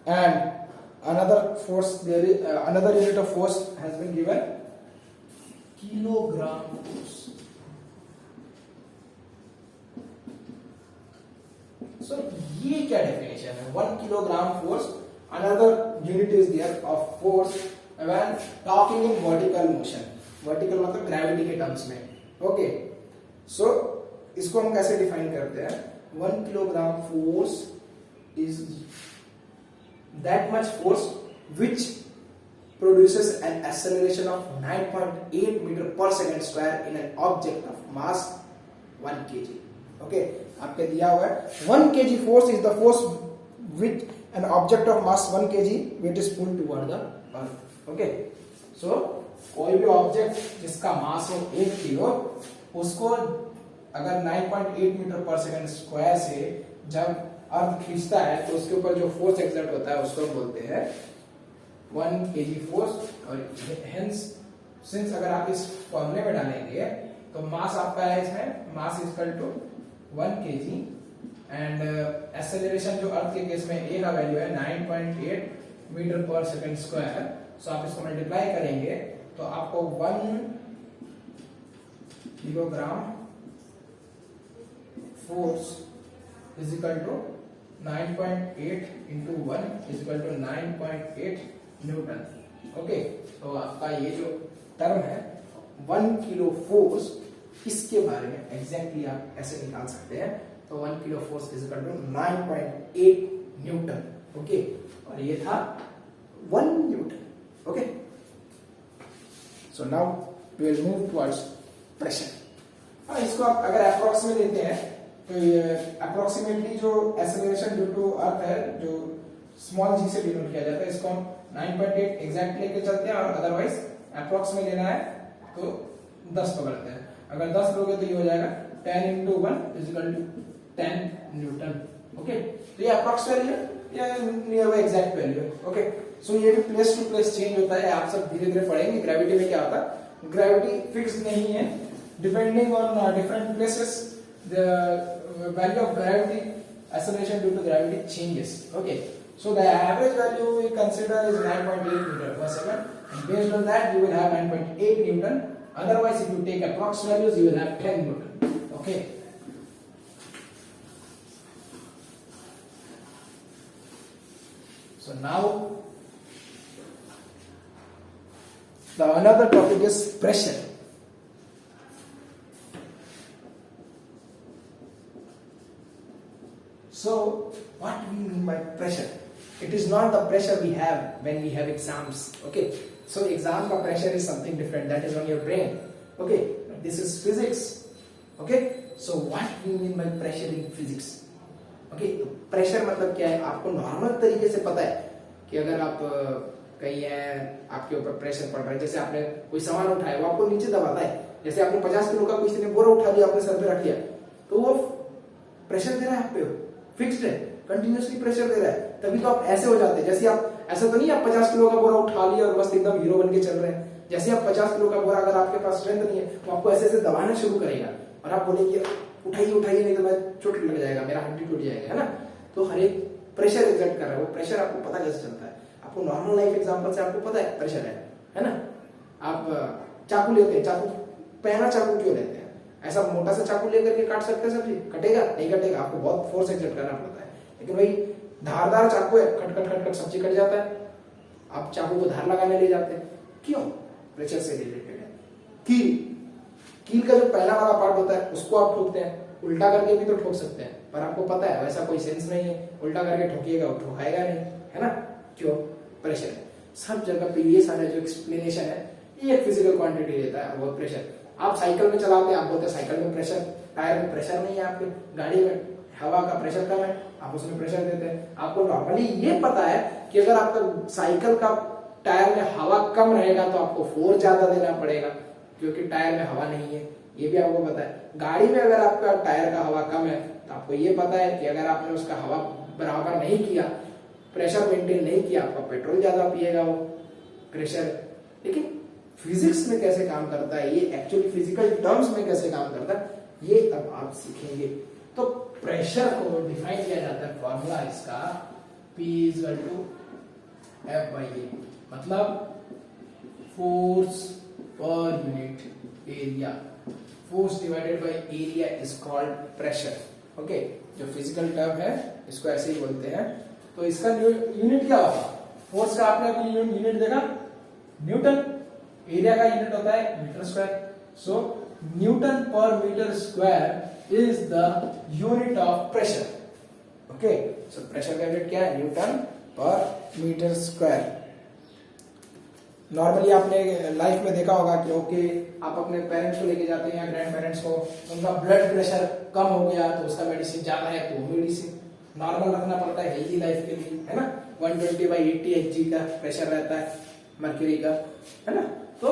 and another force, there is another unit of force has been given, kilogram force. So ये क्या definition है? 1 kilogram force. Another unit is there of force when talking in vertical motion. Vertical मतलब gravity के terms में. Okay, so इसको हम कैसे define करते हैं? 1 kilogram force is that much force which produces an acceleration of 9.8 meter per second square in an object of mass 1 kg. Okay, आपके दिया हुआ है 1 kg force is the force with an object of mass 1 kg which is pulled toward the earth. Okay, so कोई भी ऑब्जेक्ट जिसका मास हो 1 किलो, उसको अगर 9.8 मीटर पर सेकंड स्क्वायर से जब अर्थ खींचता है तो उसके ऊपर जो फोर्स एक्सर्ट होता है उसको बोलते हैं 1 kg फोर्स. और हेंस सिंस अगर आप इस फॉर्मूले में डालेंगे तो मास आपका है इसमें mass is equal to 1 kg and acceleration जो अर्थ के केस में ए का वैल्यू है 9.8 मीटर पर सेकंड स्क्वायर. सो आप इसको मल्टीप्लाई करेंगे तो आपको 1 kilogram force is equal to 9.8 into 1 is equal to 9.8 newton. Okay, तो आपका ये जो टर्म है 1 किलो फोर्स, इसके बारे में एग्जैक्टली आप ऐसे निकाल सकते हैं. तो 1 kilo force is equal to 9.8 newton. Okay, और ये था 1 newton. Okay, so now we will move towards pressure. हाँ, इसको आप अगर अप्रोक्स में लेते हैं तो ये अप्रोक्सीमेटली जो एक्सेलरेशन ड्यू टू अर्थ है जो स्मॉल जी से डिनोट किया जाता है, इसको हम 9.8 एग्जैक्ट लेके चलते हैं, और अदरवाइज अप्रोक्स में लेना है तो 10 पकड़ते हैं। अगर 10 लोगे तो ये हो जाएगा 10 into 1 = 10 न्यूटन। ओके, तो ये अप्रोक्स वैल्यू है, या नियर बाय एग्जैक्ट वैल्यू है। ओके, सो ये भी प्लेस टू प्लेस चेंज होता है, आप सब धीरे धीरे पढ़ेंगे। ग्रेविटी में क्या होता है, ग्रेविटी फिक्स नहीं है, depending on different places the value of gravity acceleration due to gravity changes. Okay, so the average value we consider is 9.8 meter per second, and based on that you will have 9.8 newton. Otherwise, if you take approx values, you will have 10 newton. Okay, so now the another topic is pressure. So, what we mean by pressure? It is not the pressure we have when we have exams. Okay, so exam ka pressure is something different. That is on your brain. Okay, this is physics. Okay, so what we mean by pressure in physics? Okay, तो pressure मतलब क्या है? आपको नॉर्मल तरीके से पता है कि अगर आप कहीं है, आपके ऊपर प्रेशर पड़ रहा है, जैसे आपने कोई सामान उठाया, वो आपको नीचे दबाता है। जैसे आपने 50 किलो का किसी ने बोरा उठा लिया, आपने सर पे रख लिया, तो वो प्रेशर दे रहा है आप पे, फिक्स्ड है, कंटिन्यूअसली प्रेशर दे रहा है, तभी तो आप ऐसे हो जाते हैं। जैसे आप ऐसा तो नहीं आप 50 किलो का बोरा उठा लिया और बस एकदम हीरो बन के चल रहे हैं। जैसे आप 50 किलो का बोरा, अगर आपके पास स्ट्रेंथ नहीं है, तो आपको ऐसे ऐसे दबाना शुरू करेगा और आप बोलेंगे उठाइए उठाइए, नहीं तो मैं चोट लग जाएगा, मेरा हड्डी टूट जाएगा, है ना। तो हर एक प्रेशर एग्जर्ट कर रहा है, वो प्रेशर आपको पता कैसे चलता है? आपको नॉर्मल लाइफ एग्जाम्पल से आपको पता है प्रेशर है ना। आप चाकू लेते हैं, चाकू पहना चाकू क्यों लेते हैं? ऐसा मोटा सा चाकू लेकर के काट सकते हैं सब्जी? कटेगा नहीं कटेगा, आपको बहुत फोर्स एक्सर्ट करना पड़ता है। लेकिन भाई धारदार चाकू है, खट खट खट खट सब्जी कट जाता है। आप चाकू को धार लगाने ले जाते हैं, क्यों? प्रेशर से रिलेटेड है। कील का जो पहला वाला पार्ट होता है उसको आप ठोकते हैं, उल्टा करके भी तो ठोक सकते हैं, पर आपको पता है वैसा कोई सेंस नहीं है, उल्टा करके ठोकिएगा ठोकाएगा नहीं, है ना। क्यों? प्रेशर है। सब जगह पे ये सारा जो एक्सप्लेनेशन है, ये एक फिजिकल क्वांटिटी देता है, वो प्रेशर। आप साइकिल में चलाते हैं, आप बोलते हैं साइकिल में प्रेशर, टायर में प्रेशर नहीं है, आपके गाड़ी में हवा का प्रेशर कम है, आप उसमें प्रेशर देते हैं। आपको नॉर्मली ये पता है कि अगर आपका साइकिल का टायर में हवा कम रहेगा तो आपको फोर्स ज्यादा देना पड़ेगा, क्योंकि टायर में हवा नहीं है, ये भी आपको पता है। गाड़ी में अगर आपका टायर का हवा कम है तो आपको ये पता है कि अगर आपने उसका हवा बराबर नहीं किया, प्रेशर मेंटेन नहीं किया, आपका पेट्रोल ज्यादा पिएगा वो प्रेशर। लेकिन फिजिक्स में कैसे काम करता है, ये एक्चुअली फिजिकल टर्म्स में कैसे काम करता है, ये अब आप सीखेंगे। तो प्रेशर को डिफाइन किया जाता है, फॉर्मूला इसका P = F/A, मतलब force per unit area. Force divided by area is called pressure. Okay, जो फिजिकल टर्म है इसको ऐसे ही बोलते हैं। तो इसका यूनिट क्या होगा? फोर्स का आपने अभी यूनिट देखा न्यूटन, एरिया का यूनिट होता है metre square. So newton per metre square is the unit of pressure. Okay, so pressure का यूनिट क्या है? Newton per metre square. Normally आपने लाइफ में देखा होगा कि ओके, आप अपने पेरेंट्स को लेके जाते हैं या ग्रैंड पेरेंट्स को, उनका ब्लड प्रेशर कम हो गया तो उसका मेडिसिन ज्यादा है तो मेडिसिन नॉर्मल रखना पड़ता है हेल्दी लाइफ के लिए, है ना। 120/80 Hg का प्रेशर रहता है मर्क्यूरी का, है ना। तो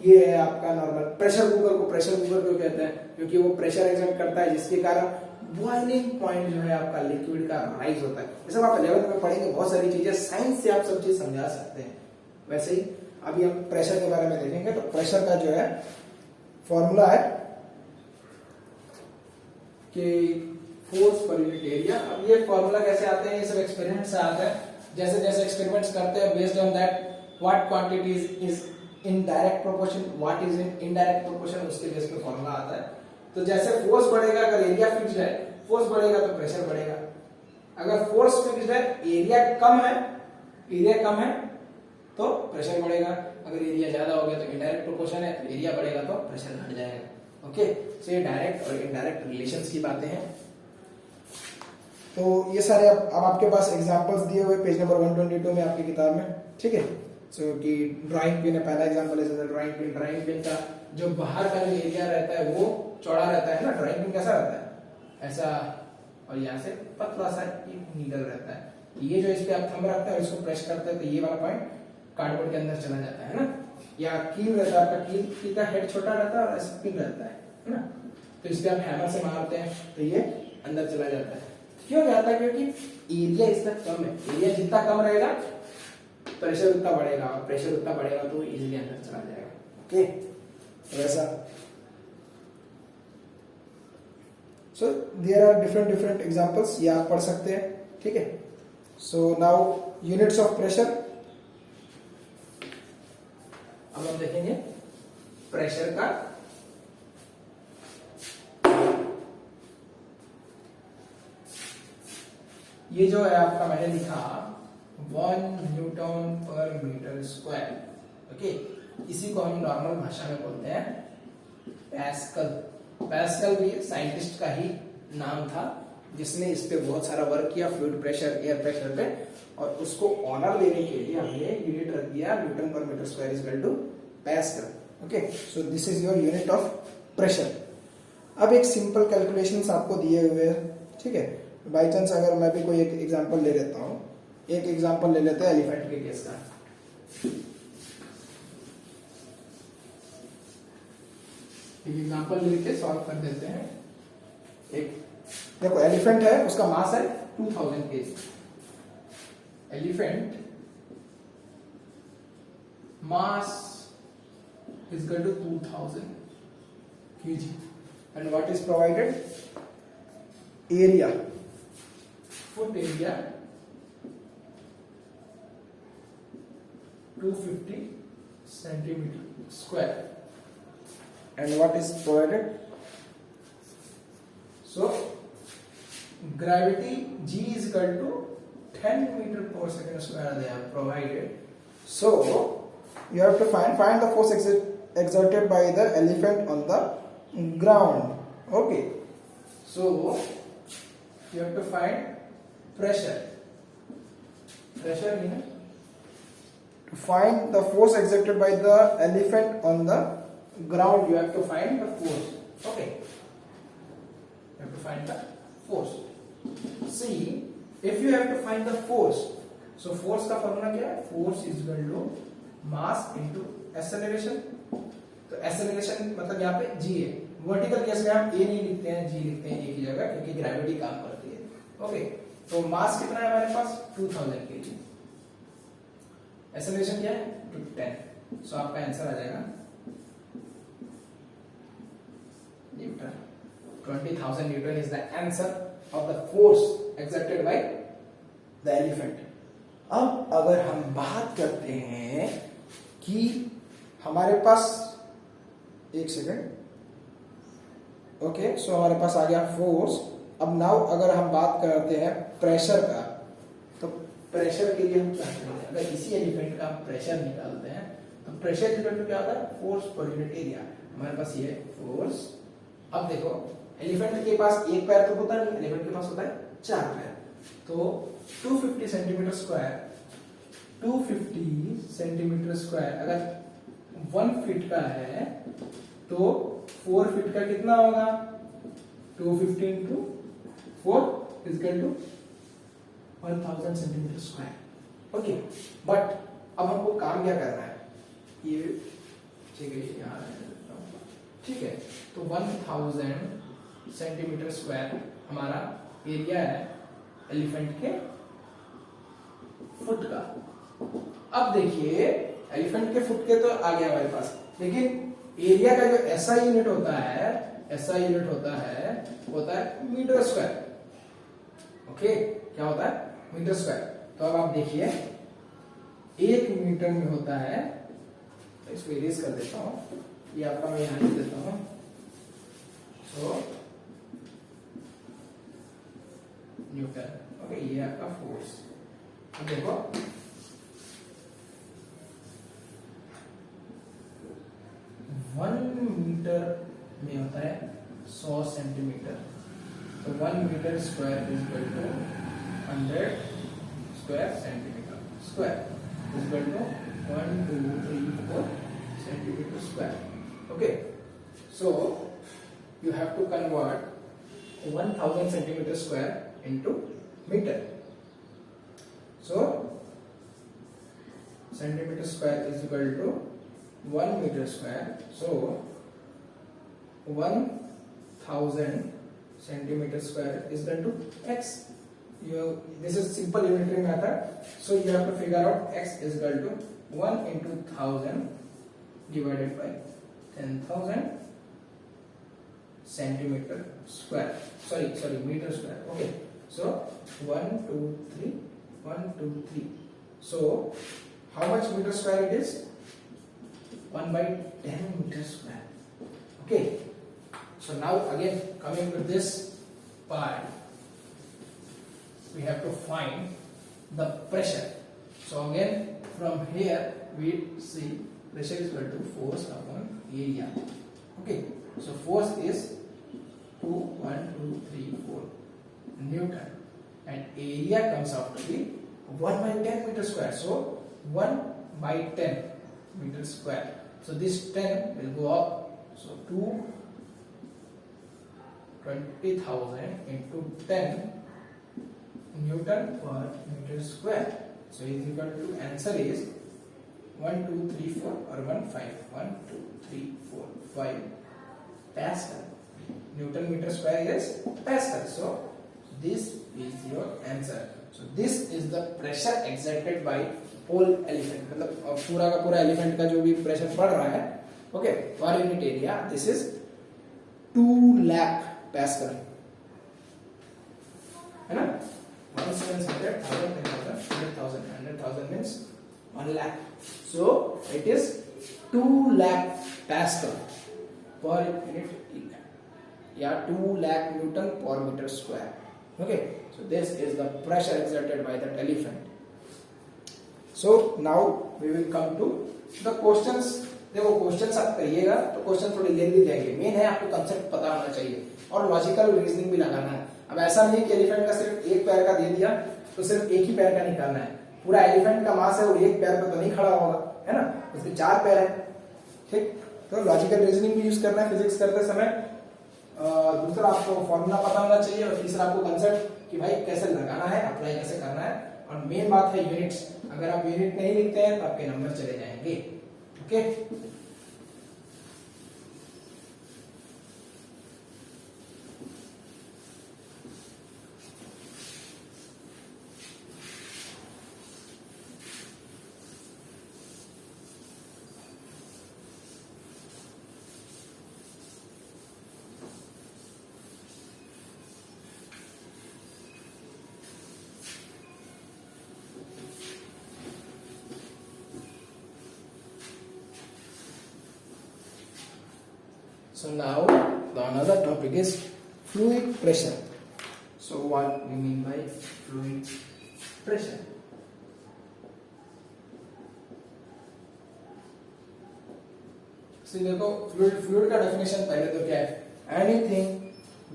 ये है आपका नॉर्मल। प्रेशर कुकर को प्रेशर कुकर क्यों कहते हैं? क्योंकि वो प्रेशर एक्सर्ट करता है, जिसके कारण बॉइलिंग पॉइंट जो है आपका लिक्विड का राइज होता है। जैसे आप 11th में पढ़ेंगे, बहुत सारी चीजें साइंस से आप सब चीज समझा सकते हैं। वैसे ही अभी हम प्रेशर के बारे में देखेंगे। तो प्रेशर का जो है फॉर्मूला है कि फोर्स पर यूनिट एरिया। अब ये फॉर्मूला कैसे आते हैं? ये सब एक्सपेरिमेंट से आते हैं। जैसे जैसे एक्सपेरिमेंट्स करते हैं, based on that what quantity is in direct proportion, what is in indirect proportion, उसके बेस पे फॉर्मूला आता है। तो जैसे फोर्स बढ़ेगा, अगर एरिया फिक्स्ड है, फोर्स बढ़ेगा तो प्रेशर बढ़ेगा। अगर फोर्स फिक्स्ड है, एरिया कम है तो प्रेशर बढ़ेगा। अगर एरिया ज्यादा हो गया तो इनडायरेक्ट प्रोपोर्शन है, तो एरिया बढ़ेगा तो प्रेशर घट जाएगा। ओके, सो ये डायरेक्ट और इनडायरेक्ट रिलेशंस की बातें हैं। तो ये सारे अब आपके पास एग्जांपल्स दिए हुए पेज नंबर 122 में आपकी किताब में, ठीक है। सो कि ड्राइंग पिन है, पहला एग्जांपल है ड्राइंग पिन। ड्राइंग पिन का जो बाहर का जो एरिया रहता है वो चौड़ा रहता है ना, ड्राइंग पिन कैसा रहता है ऐसा, और यहाँ से पतला सा एक नीडल रहता है। ये जो इस पे आप थंब रखते हैं और इसको प्रेस करते हैं तो ये वाला पॉइंट कार्डबोर्ड के अंदर चला जाता है ना। या कील रहता है आपका, कील का हेड छोटा रहता है और ऐसा पिन रहता है ना। तो इस पे आप हैमर से मारते हैं तो ये अंदर चला जाता है। क्यों जाता है? क्योंकि एरिया इसका कम है। एरिया जितना कम रहेगा प्रेशर उतना बढ़ेगा, और प्रेशर उतना बढ़ेगा तो इजीली अंदर चला जाएगा। ओके, तो ऐसा। So there are different examples, ये आप पढ़ सकते हैं, ठीक है। So now units of pressure. अब हम देखेंगे प्रेशर का ये जो है आपका, मैंने लिखा 1 newton per metre square. Okay, इसी को हम नॉर्मल भाषा में बोलते हैं पैस्कल। पैस्कल भी साइंटिस्ट का ही नाम था जिसने इस पे बहुत सारा वर्क किया, फ्लूइड प्रेशर, एयर प्रेशर पे, और उसको ऑनर देने के लिए हमने यूनिट रख दिया newton per metre square is equal to pascal. Okay, so this is your unit of pressure. अब एक सिंपल कैलकुलेशंस आपको दिए हुए हैं, ठीक है। बाई चांस अगर मैं भी कोई एक एग्जांपल ले लेता हूं, एक एग्जांपल ले लेते हैं एलिफेंट के केस का। एक एग्जांपल लेके सॉल्व कर देते हैं। एक देखो एलिफेंट है, उसका मास है 2000 KG. Elephant mass is equal to 2000 kg, and what is provided? Area, foot area 250 centimeter square, and what is provided? So gravity G is equal to 10 meter per second square they have provided. So you have to find the force exerted by the elephant on the ground. Okay, so you have to find pressure. Pressure means to find the force exerted by the elephant on the ground. You have to find the force. Okay, you have to find the force. See, if you have to find the force, so force का फॉर्मूला क्या है? Force is equal to mass into acceleration. तो acceleration मतलब यहाँ पे g है। वर्टिकल केस में हम a नहीं लिखते हैं, g लिखते हैं एक ही जगह, क्योंकि ग्रेविटी काम करती है। ओके, तो मास कितना है हमारे पास? 2000 kg। acceleration क्या है? 10। सो आपका आंसर आ जाएगा Newton. 20,000 Newton is the answer of the force exerted by the elephant. अब अगर हम बात करते हैं कि हमारे पास, एक सेकेंड, ओके, सो हमारे पास आ गया फोर्स। अब नाउ अगर हम बात करते हैं प्रेशर का, तो प्रेशर के लिए हम क्या करेंगे? अगर इसी एलिफेंट का प्रेशर निकालते हैं तो प्रेशर इक्वल टू क्या होता है? Force per unit area. हमारे पास ये फोर्स। अब देखो एलिफेंट के पास एक पैर तो होता नहीं, एलिफेंट के पास होता है 4 पैर। तो 250 सेंटीमीटर स्क्वायर, 250 सेंटीमीटर स्क्वायर अगर 1 फीट का है तो 4 फीट का कितना होगा? 250 into 4 is equal to 1000 centimetre square. Okay, but अब हमको काम क्या करना है? ये ठीक है, यहाँ ठीक है, तो 1000 सेंटीमीटर स्क्वायर हमारा एरिया है एलिफेंट के फुट का। अब देखिए एलिफेंट के फुट के तो आ गया हमारे पास, लेकिन एरिया का जो एसआई यूनिट होता है, एसआई यूनिट होता है मीटर स्क्वायर। ओके, क्या होता है? Metre square. तो अब आप देखिए 1 मीटर में होता है, तो इसको इरेज कर देता हूं, ये आपका मैं यहां लिख देता हूं। सो न्यूटन। ओके, ये आपका फोर्स। अब देखो 1 मीटर में होता है 100 सेंटीमीटर, तो 1 metre square is equal to 100 square centimetre square is equal to 1 2 3 4 centimeter square. Okay, so you have to convert 1000 centimeter square into meter. So centimeter square is equal to 1 meter square. So 1000 centimeter square is equal to x. This is simple unitary method. So you have to figure out x is equal to 1 into 1000 divided by 10,000 centimeter square. Sorry, meter square. Okay. So 1 2 3 1 2 3. So how much meter square it is? 1 by 10 meter square. Okay. So now again coming to this part, we have to find the pressure. So again from here we see pressure is equal to force upon area. Okay. So force is 1 2 3 4 Newton, and area comes out to be 1 by 10 meter square. So 1 by 10 meter square. So this 10 will go up. So 20,000 into 10 Newton per meter square. So is equal to, answer is 1 2 3 4 or 1 5 1 2 3 4 5 Pascal. Newton meter square is Pascal. So this is your answer. So this is the pressure exerted by whole elephant. मतलब पूरा का पूरा elephant का जो भी pressure पड़ रहा है, okay, per unit area. This is 2 lakh Pascal. है ना? 1,700, 1,000, 10,000, 100,000 means 1 lakh. So it is 2 lakh Pascal per unit area. Yeah, 2 lakh Newton per meter square. Okay, so this is the pressure exerted by that elephant. So now we will come to the questions. देखो क्वेश्चंस आप करिएगा तो क्वेश्चन थोड़ी लेंदी जाएंगे. मेन है आपको कंसेप्ट पता होना चाहिए और लॉजिकल रीजनिंग भी लगाना है. अब ऐसा नहीं कि एलिफेंट का सिर्फ एक पैर का दे दिया तो सिर्फ एक ही पैर का निकालना है. पूरा एलिफेंट का मास है और एक पैर पे तो नहीं खड़ा होगा, है ना, उसके 4 पैर है. ठीक, तो लॉजिकल रीजनिंग भी यूज करना है फिजिक्स करते समय. दूसरा आपको फॉर्मूला पता होना चाहिए और तीसरा आपको कंसेप्ट कि भाई कैसे लगाना है, अप्लाई कैसे करना है. और मेन बात है यूनिट्स. अगर आप यूनिट नहीं लिखते हैं तो आपके नंबर चले जाएंगे. Okay, so now the another topic is fluid pressure. So what we mean by fluid pressure? So देखो fluid का definition पहले तो क्या है? Anything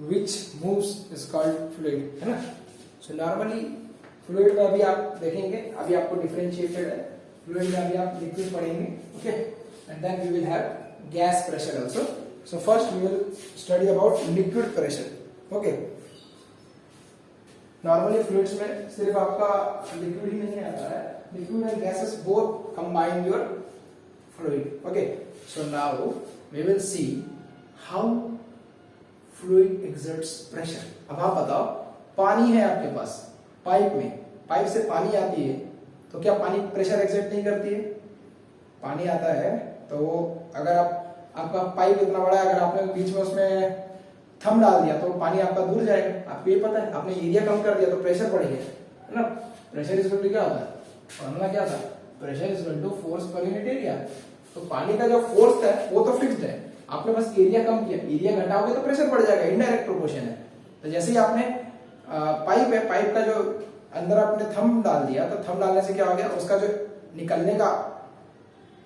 which moves is called fluid, है ना. So normally fluid में अभी आप देखेंगे, अभी आपको differentiated है. Fluid में अभी आप liquid पढ़ेंगे, okay, and then we will have gas pressure also. So first we will study about liquid pressure. Okay. Normally fluids में सिर्फ आपका liquid ही नहीं आता है. Liquid and gases both combine your fluid. Okay. So now we will see how fluid exerts pressure. अब आप बताओ, पानी है आपके पास, पाइप में, पाइप से पानी आती है तो क्या पानी प्रेशर एक्सर्ट नहीं करती है? पानी आता है तो अगर आपका पाइप इतना बड़ा है, अगर आपने बीच में उसमें थंब डाल दिया तो पानी आपका दूर जाएगा. आपको ये पता है. आपने एरिया कम कर दिया तो प्रेशर बढ़ गया, है ना. प्रेशर इज इक्वल टू क्या होता है? फॉर्मूला क्या था? Pressure is equal to force per unit area. तो पानी का जो फोर्स है वो तो फिक्स्ड है, आपने बस एरिया कम किया. एरिया घटाओगे तो प्रेशर बढ़ जाएगा, इनडायरेक्ट प्रोपोर्शन है. तो जैसे ही आपने पाइप है, पाइप का जो अंदर आपने थंब डाल दिया तो थंब डालने से क्या हो गया? उसका जो निकलने का,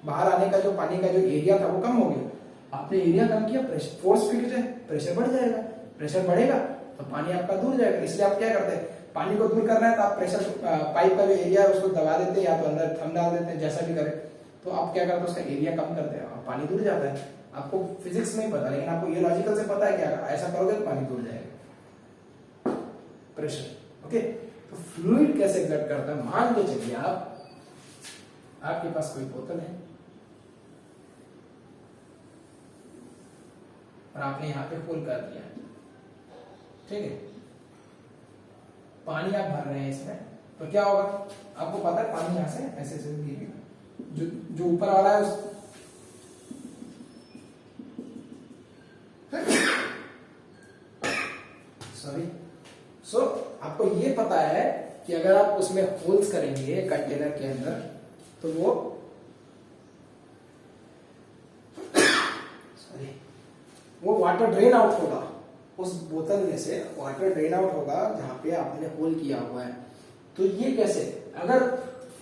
बाहर आने का जो पानी का जो एरिया था वो कम हो गया. आपने एरिया कम किया, प्रेशर, फोर्स फिक्स्ड है, प्रेशर बढ़ जाएगा. प्रेशर बढ़ेगा तो पानी आपका दूर जाएगा. इसलिए आप क्या करते हैं? पानी को दूर करना है तो आप प्रेशर, पाइप का जो एरिया है उसको दबा देते हैं या तो अंदर थंब डाल देते हैं, जैसा भी करें. तो आप क्या करते हो, उसका एरिया कम करते हैं और पानी दूर जाता है। आपको फिजिक्स नहीं पता, लेकिन आपको ये लॉजिकल से पता है कि अगर ऐसा करोगे तो पानी दूर जाएगा। Pressure, okay. तो फ्लूइड कैसे एग्जर्ट करता है, मान के चलिए आपके पास कोई बोतल है और आपने यहां पे होल कर दिया, ठीक है, पानी आप भर रहे हैं इसमें, तो क्या होगा, आपको पता है पानी यहां से ऐसे ऐसे गिरेगा, जो ऊपर वाला है उस सो आपको ये पता है कि अगर आप उसमें होल्स करेंगे कंटेनर के अंदर तो वो वाटर ड्रेन आउट होगा, उस बोतल में से वाटर ड्रेन आउट होगा जहां पे आपने होल किया हुआ है। तो ये कैसे, अगर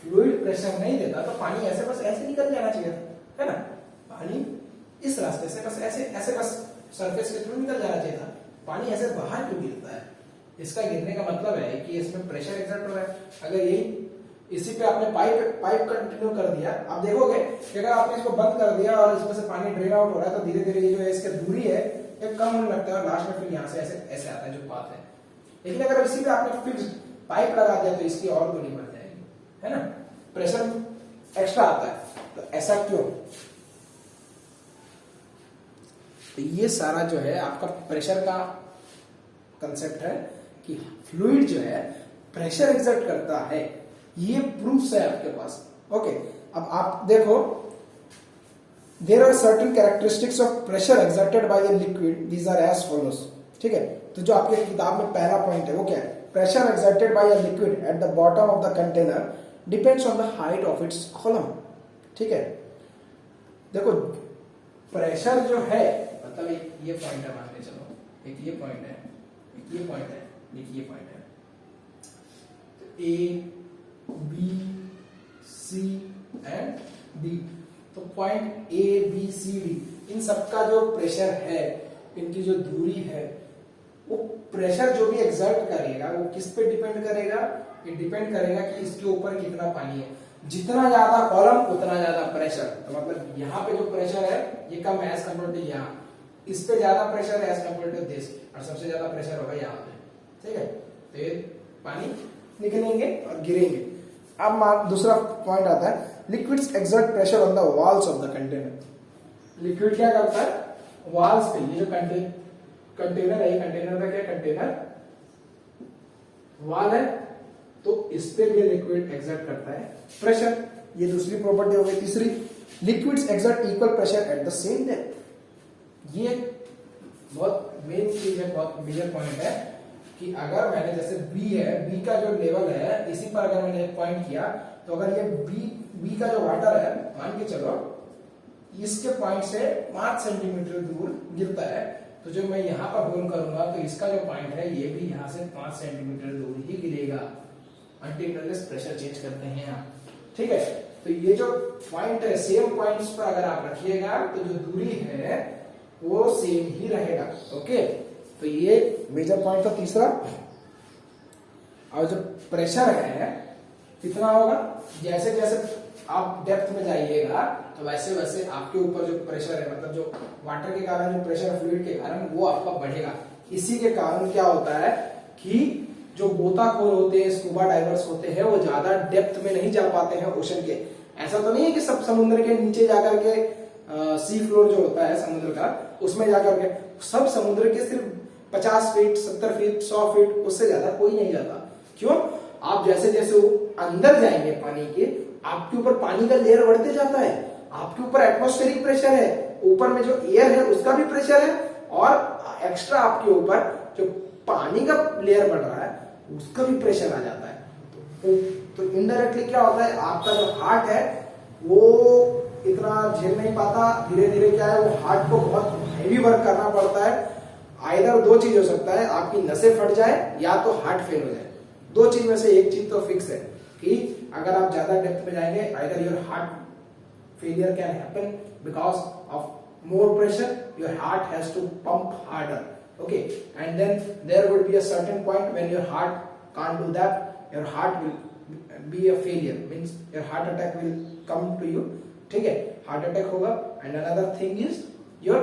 फ्लूइड प्रेशर नहीं देता तो पानी ऐसे बस ऐसे निकल जाना चाहिए, है ना, पानी इस रास्ते से बस ऐसे ऐसे बस सरफेस के थ्रू निकल जाना चाहिए था। पानी ऐसे बाहर क्यों गिरता है, इसका गिरने का मतलब है कि इसमें प्रेशर एक्सर्ट हो रहा है। अगर यही इसी पे आपने पाइप कंटिन्यू कर दिया, आप देखोगे कि अगर आपने इसको बंद कर दिया और इसमें से पानी ड्रेन आउट हो रहा है तो धीरे धीरे ये जो है इसकी दूरी है ये कम होने लगता है और लास्ट में फिर यहाँ से ऐसे ऐसे आता है जो पाथ है। लेकिन अगर इसी पे आपने फिक्स पाइप लगा दिया तो इसकी और दूरी बढ़ जाएगी, है ना, प्रेशर एक्स्ट्रा आता है। तो ऐसा क्यों, तो ये सारा जो है आपका प्रेशर का कंसेप्ट है कि फ्लूइड जो है प्रेशर एक्सर्ट करता है, ये प्रूफ्स है आपके पास, ओके। अब आप देखो, there are certain characteristics of pressure exerted by the liquid, these are as follows, ठीक है। तो जो आपके किताब में पहला पॉइंट है वो क्या है, pressure exerted bye a liquid at the bottom of the container depends on the height of its column, ठीक है। देखो प्रेशर जो है, मतलब एक ये पॉइंट है, मान के चलो एक ये पॉइंट है, एक ये पॉइंट है, एक ये पॉइंट है, तो A B C and D, तो point A B C D इन सबका जो प्रेशर है, इनकी जो दूरी है, वो प्रेशर जो भी एक्सर्ट करेगा वो किस पे डिपेंड करेगा, ये डिपेंड करेगा कि इसके ऊपर कितना पानी है। जितना ज्यादा कॉलम उतना ज्यादा प्रेशर, तो मतलब यहाँ पे जो प्रेशर है ये कम है एज कम्पेयर टू यहाँ, इस पे ज्यादा प्रेशर है एज कम्पेयर टू दिस, और सबसे ज्यादा प्रेशर होगा यहाँ पे, ठीक है। तो ये पानी निकलेंगे और गिरेंगे। अब दूसरा पॉइंट आता है, liquids exert pressure on the walls of the container. Liquid क्या करता है, वॉल्स पे, ये जो कंटेनर है, कंटेनर का क्या, कंटेनर वॉल है, तो इस पे भी लिक्विड एक्सर्ट करता है प्रेशर। ये दूसरी प्रॉपर्टी हो गई। तीसरी, liquids exert equal pressure at the same depth. ये बहुत मेन चीज है, बहुत मेजर पॉइंट है कि अगर मैंने जैसे B है, B का जो लेवल है इसी पर अगर मैंने एक पॉइंट किया, तो अगर ये B का जो वाटर है, मान के चलो इसके पॉइंट से 5 सेंटीमीटर दूर गिरता है, तो जो मैं यहाँ पर होल करूंगा तो इसका जो पॉइंट है ये भी यहाँ से 5 सेंटीमीटर दूर ही गिरेगा, अनटिल प्रेशर चेंज करते हैं आप, ठीक है। तो ये जो पॉइंट है, सेम पॉइंट्स पर अगर आप रखिएगा तो जो दूरी है वो सेम ही रहेगा, ओके। तो ये मेजर पॉइंट था तीसरा। और जो प्रेशर है कितना होगा, जैसे जैसे आप डेप्थ में जाइएगा तो वैसे वैसे आपके ऊपर जो प्रेशर है, मतलब जो वाटर के कारण जो प्रेशर फ्लूइड के कारण वो आपका बढ़ेगा। इसी के कारण क्या होता है कि जो गोताखोर होते हैं, स्कूबा डाइवर्स होते हैं, वो ज्यादा डेप्थ में नहीं जा पाते हैं ओशन के। ऐसा तो नहीं है कि सब समुद्र के नीचे जाकर के सी फ्लोर जो होता है समुद्र का, उसमें जाकर के, सब समुद्र के सिर्फ 50 फीट 70 फीट 100 फीट, उससे ज्यादा कोई नहीं जाता। क्यों, आप जैसे जैसे अंदर जाएंगे पानी के, आपके ऊपर पानी का लेयर बढ़ते जाता है, आपके ऊपर एटमॉस्फेरिक प्रेशर है, ऊपर में जो एयर है उसका भी प्रेशर है, और एक्स्ट्रा आपके ऊपर जो पानी का लेयर बढ़ रहा है उसका भी प्रेशर आ जाता है। तो इनडायरेक्टली क्या होता है, आपका जो हार्ट है वो इतना झेल नहीं पाता, धीरे धीरे क्या है, वो हार्ट को बहुत हैवी वर्क करना पड़ता है। आइदर दो चीज हो सकता है, आपकी नसें फट जाए या तो हार्ट फेल हो जाए, दो चीज में से एक चीज तो फिक्स है कि अगर आप ज्यादा डेप्थ में जाएंगे, either your heart failure can happen because of more pressure, your heart has to pump harder, okay, and then there would be a certain point when your heart can't do that, your heart will be a failure, means your heart attack will come to you, ठीक है, हार्ट अटैक होगा. And another thing is your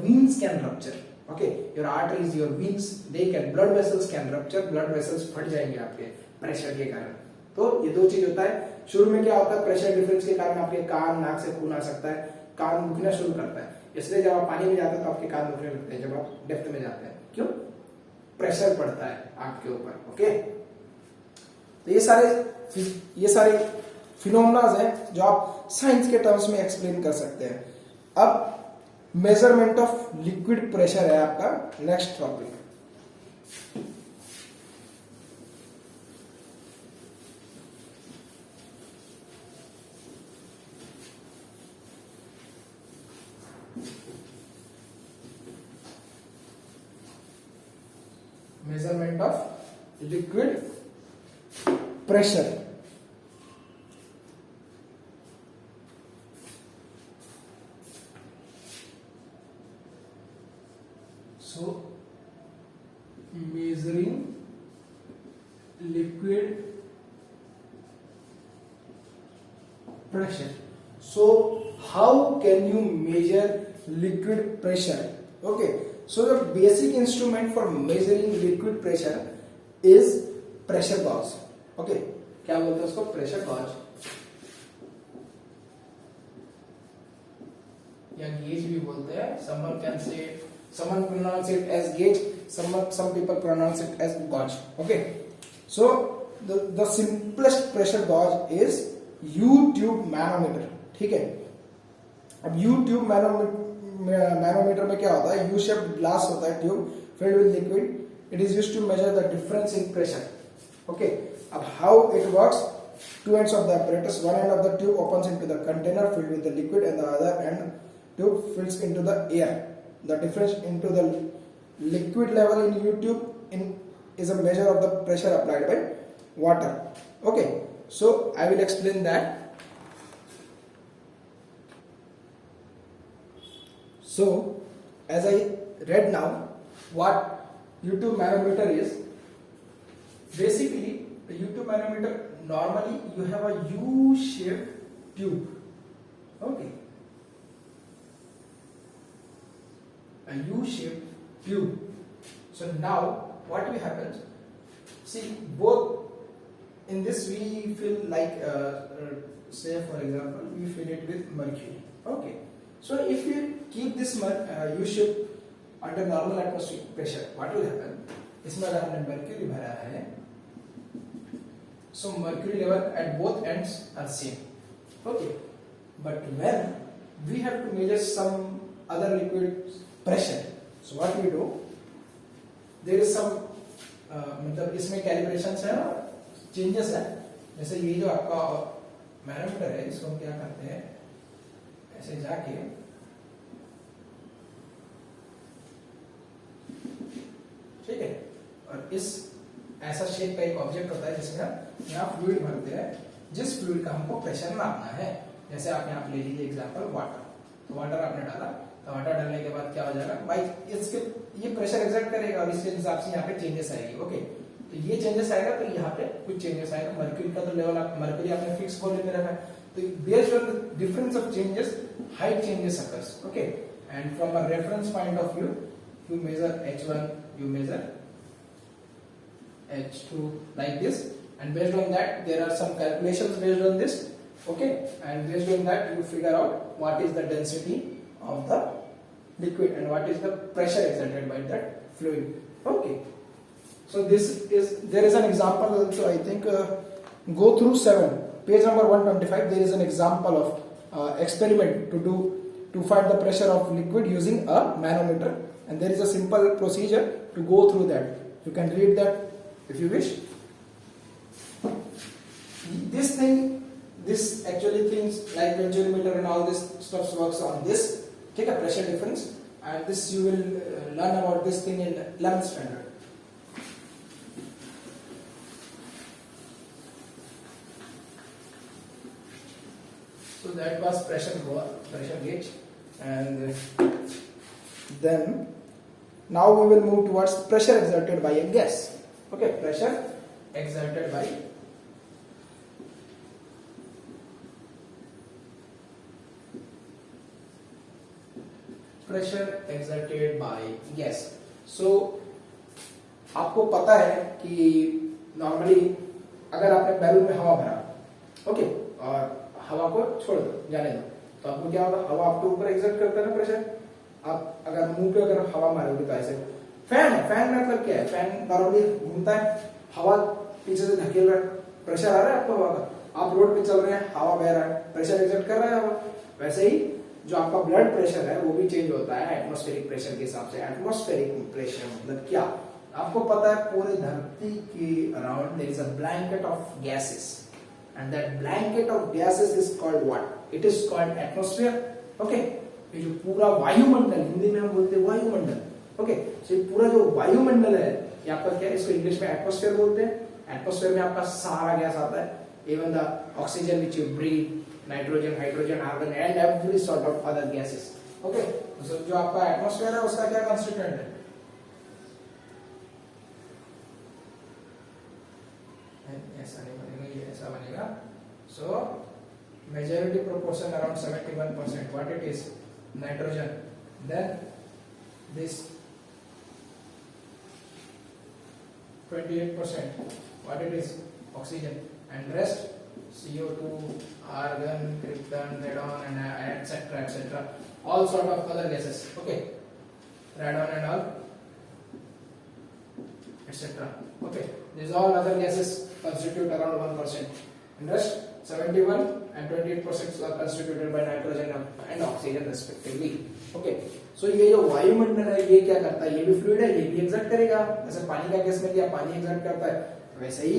veins can rupture. Okay, your arteries, your veins, they can, blood vessels can rupture, blood vessels फट जाएंगे आपके प्रेशर के कारण. तो ये दो चीज होता है. शुरू में क्या होता है, प्रेशर डिफरेंस के कारण आपके कान, नाक से खून आ सकता है, कान दुखना शुरू करता है. इसलिए जब आप पानी में जाते हैं तो आपके कान दुखने लगते हैं जब आप डेप्थ में जाते हैं. क्यों? प्रेशर पड़ता है आपके ऊपर. ओके, तो ये सारे फिनोमेनाज हैं जो आप साइंस के टर्म्स में एक्सप्लेन कर सकते हैं. अब मेजरमेंट ऑफ लिक्विड प्रेशर है आपका next topic. Measurement of liquid pressure. So, measuring liquid pressure. So, how can you measure liquid pressure? Okay, so the basic instrument for measuring liquid pressure is pressure gauge. Okay, क्या बोलते हैं उसको? pressure gauge या गेज भी बोलते हैं. Someone pronounce it as gauge, some people pronounce it as gauge. Okay, so the simplest pressure gauge is U-tube manometer. ठीक है, अब U-tube मैनोमीटर में क्या होता है, U shaped glass होता है, tube filled with liquid. It is used to measure the difference in pressure. Okay, अब how it works, two ends of the apparatus, one end of the tube opens into the container filled with the liquid and the other end tube fills into the air. The difference into the liquid level in U-tube is a measure of the pressure applied by water. Okay, so I will explain that. So as I read now what U-tube manometer is, basically the U-tube manometer, normally you have a U-shaped tube. Okay, a U-shaped tube. So now what will happen, see, both in this we fill like say for example we fill it with mercury. Okay, so if you keep this U-shape under normal atmospheric pressure, what will happen, इसमें अगर हमने mercury भरा है, so mercury level at both ends are same. Okay, but when we have to measure some other liquid pressure, so what we do, there is some मतलब इसमें कैलिब्रेशंस है ना, चेंजेस है. जैसे ये जो आपका मैनोमीटर है, इसको हम क्या करते हैं, ऐसे जाके ठीक है, और इस ऐसा शेप का एक ऑब्जेक्ट होता है जिसमें हम यहाँ फ्लूइड भरते हैं, जिस फ्लूइड का हमको प्रेशर नापना है. जैसे आप यहाँ पे ले लीजिए एग्जांपल वाटर. तो वाटर आपने डाला, तो वाटर डालने के बाद क्या हो जाएगा भाई, इसके ये प्रेशर एग्जर्ट करेगा और इसके हिसाब से यहाँ पे चेंजेस आएगी. ओके, तो ये चेंजेस आएगा तो यहाँ पे कुछ चेंजेस आएगा. मर्क्यूरी का तो लेवल मर्क्यूरी आपने फिक्स वॉल्यूम में रखा है, तो based on the difference of changes height changes occurs. Okay, and from a reference point of view you measure H1, you measure H2 like this, and based on that there are some calculations based on this. Okay, and based on that you figure out what is the density of the liquid and what is the pressure exerted by that fluid. Okay, so there is an example also, I think go through 7, page number 125. There is an example of experiment to find the pressure of liquid using a manometer, and there is a simple procedure to go through that. You can read that if you wish. This actually things like venturimeter and all this stuff works on this. Take a pressure difference, and this you will learn about this thing in 11th standard. So that was pressure gauge, and then now we will move towards pressure exerted by a gas. Okay, pressure exerted by pressure exerted by gas. So आपको पता है कि नॉर्मली अगर आपने बैलून में हवा भरा, ओके, और हवा को छोड़ दो, जाने दो, तो आपको क्या होगा, हवा आपके ऊपर एक्सर्ट करता है ना प्रेशर। आप अगर मुंह पे अगर हवा मारोगे तो ऐसे, फैन है, फैन में मतलब क्या है, फैन नॉर्मली घूमता है, हवा पीछे से धकेल रहा है, प्रेशर आ रहा है आपको हवा का। आप रोड पे चल रहे हैं, हवा बह रहा है, प्रेशर एक्सर्ट कर रहा है हवा। वैसे ही जो आपका ब्लड प्रेशर है वो भी चेंज होता है एटमॉस्फेरिक प्रेशर के हिसाब से। एटमॉस्फेरिक प्रेशर मतलब क्या, आपको पता है पूरे धरती के around there is a blanket of gases, and that blanket of gases is called what, it is called atmosphere. Okay, ये जो पूरा वायुमंडल, हिंदी में हम बोलते हैं वायुमंडल, ओके, सो ये पूरा जो वायुमंडल है ये आपका क्या है, इसको इंग्लिश में एटमॉस्फेयर बोलते हैं। एटमॉस्फेयर में आपका सारा गैस आता है, even the oxygen which you breathe, nitrogen, hydrogen, argon and every sort of other gases. Okay, तो जो आपका एटमॉस्फेयर है उसका क्या कंस्टिट्यूएंट है, ऐसा नहीं बनेगा, ये ऐसा बनेगा। So majority proportion around 71%, what it is, nitrogen, then this 28%, what it is, oxygen, and rest CO2, argon, krypton, radon, and etc etc, all sort of other gases. Okay, radon and all etc. Okay, these all other gases constitute around 1%, and rest 71 and 28% are constituted by nitrogen and oxygen respectively. Okay, so ये जो वायुमंडल है ये क्या करता है, ये भी फ्लूइड है, ये भी एक्सर्ट करेगा। जैसे पानी का केस में क्या, पानी एक्सर्ट करता है, वैसे ही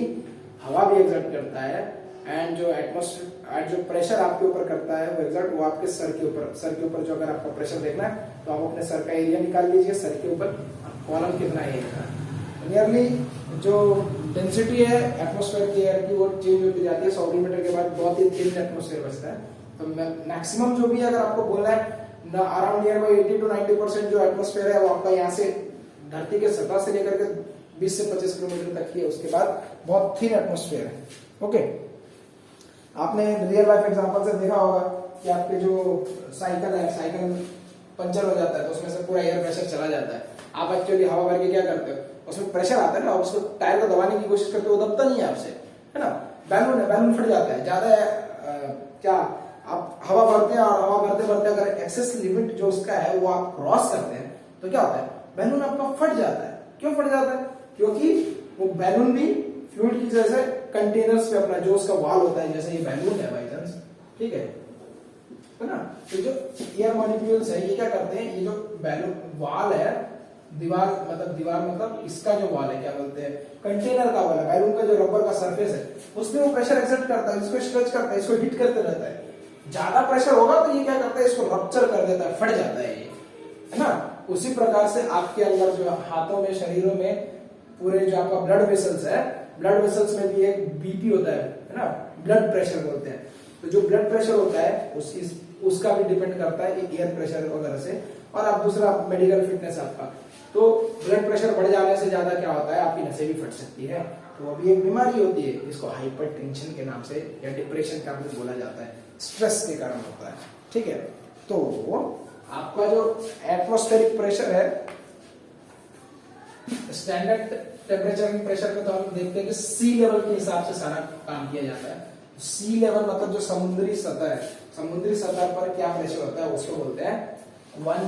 हवा भी एक्सर्ट करता है। एंड जो एटमॉस्फेयर जो प्रेशर आपके ऊपर करता है वो एक्सर्ट, वो आपके सर के ऊपर जो, अगर आपको प्रेशर देखना है तो आप अपने सर का एरिया निकाल लीजिए, सर के ऊपर कॉलम कितना एरिया है, नियरली जो डेंसिटी है एटमॉस्फेयर की एयर की वो चेंज होती जाती है। 100 किलोमीटर के बाद बहुत ही थिन एटमॉस्फेयर बचता है। तो मैक्सिमम जो भी अगर आपको बोलना है ना, अराउंड नियर बाई 80 to 90% जो एटमॉस्फेयर है वो आपका यहाँ से धरती के सतह से लेकर के 20 से 25 किलोमीटर तक ही है, उसके बाद बहुत थिन एटमॉस्फेयर है। ओके, आपने रियल लाइफ एग्जांपल से देखा होगा कि आपके जो साइकिल है, साइकिल पंचर हो जाता है तो उसमें से पूरा एयर प्रेशर चला जाता है। आप एक्चुअली हवा भर के क्या करते हो, उसमें प्रेशर आता है ना, उसको टायर को दबाने की कोशिश करते हो, वो दबता नहीं है आपसे, है ना। बैलून है, बैलून फट जाता है, ज्यादा क्या आप हवा भरते हैं और हवा भरते भरते अगर एक्सेस लिमिट जो उसका है वो आप क्रॉस करते हैं तो क्या होता है, बैलून आपका फट जाता है। क्यों फट जाता है, क्योंकि वो बैलून भी फ्लूइड की जैसे कंटेनर्स पे अपना जो उसका वाल होता है, जैसे ये बैलून है बाई चांस, ठीक है ना। तो जो एयर मॉलिक्यूल्स है ये क्या करते हैं, ये जो बैलून वाल है, दीवार मतलब इसका जो वाल है क्या बोलते हैं, कंटेनर का वाल है, बैलून का जो रबर का सरफेस है उसमें वो प्रेशर एक्सर्ट करता है, इसको स्ट्रेच करता है, इसको हिट करते रहता है। ज्यादा प्रेशर होगा तो ये क्या करता है, इसको रप्चर कर देता है, फट जाता है ये, है ना। उसी प्रकार से आपके अंदर जो हाथों में, शरीरों में पूरे जो आपका ब्लड वेसल्स है, ब्लड वेसल्स में भी एक बीपी होता है ना, ब्लड प्रेशर बोलते हैं। तो जो ब्लड प्रेशर होता है उसका भी डिपेंड करता है एयर प्रेशर वगैरह से। और आप दूसरा मेडिकल फिटनेस आपका, तो ब्लड प्रेशर बढ़ जाने से ज्यादा क्या होता है, आपकी नसें भी फट सकती है। तो वो भी एक बीमारी होती है, इसको हाइपरटेंशन के नाम से या डिप्रेशन का भी बोला जाता है, स्ट्रेस के कारण होता है, ठीक है। तो आपका जो एटमॉस्फेरिक प्रेशर है, स्टैंडर्ड टेम्परेचर प्रेशर में तो हम देखते हैं कि सी लेवल के हिसाब से सारा काम किया जाता है। सी लेवल मतलब जो समुद्री सतह है, समुद्री सतह पर क्या प्रेशर होता है उसको बोलते हैं 1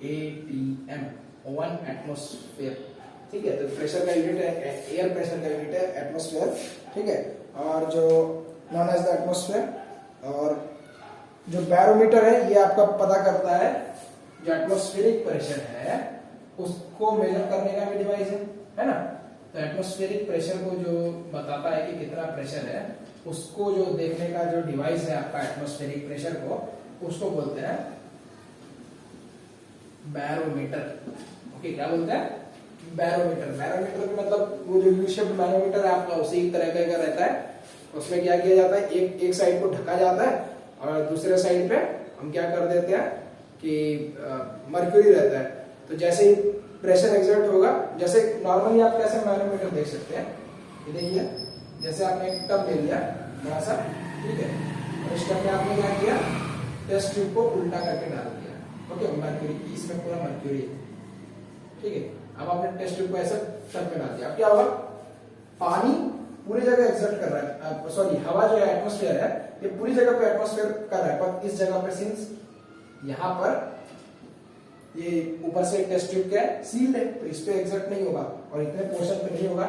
atm, 1 एटमॉस्फेयर, ठीक है। तो प्रेशर का यूनिट है, एयर प्रेशर का यूनिट है एटमॉस्फेयर, ठीक है। और जो नॉन एज द एटमॉस्फेयर, और जो बैरोमीटर है ये आपका पता करता है जो एटमॉस्फेरिक प्रेशर है उसको मेजर करने का भी डिवाइस है ना। तो एटमॉस्फेरिक प्रेशर को जो बताता है कि कितना प्रेशर है, उसको जो देखने का जो डिवाइस है आपका एटमॉस्फेरिक प्रेशर को, उसको बोलते हैं बैरोमीटर। ओके, क्या बोलते हैं, बैरोमीटर। बैरोमीटर का मतलब वो जो यू शेप्ड बैरोमीटर है आपका उसी तरह का रहता है। उसमें क्या किया जाता है, एक साइड को ढका जाता है और दूसरे साइड पे हम क्या कर देते हैं कि मर्क्यूरी रहता है। तो जैसे ही प्रेशर एक्सर्ट होगा, जैसे नॉर्मली आप कैसे बैरोमीटर देख सकते हैं, ये देखिए, जैसे आपने एक टब ले लिया बड़ा सा, ठीक है, और इस टब में आपने क्या किया, टेस्ट ट्यूब को उल्टा करके डाल दिया, ओके, मर्क्यूरी, इसमें पूरा मर्क्यूरी है, ठीक है। अब आपने टेस्ट ट्यूब को ऐसे टब में डाल दिया, अब क्या होगा, पानी पूरी जगह एक्सर्ट कर रहा है, सॉरी हवा जो है एटमॉस्फेयर है ये पूरी जगह पे एटमॉस्फेयर कर रहा है, पर इस जगह पे सिंस यहाँ पर ये ऊपर से टेस्ट ट्यूब क्या है, सील्ड है, तो इस पे एक्सर्ट नहीं होगा और इतने पोर्शन पे नहीं होगा।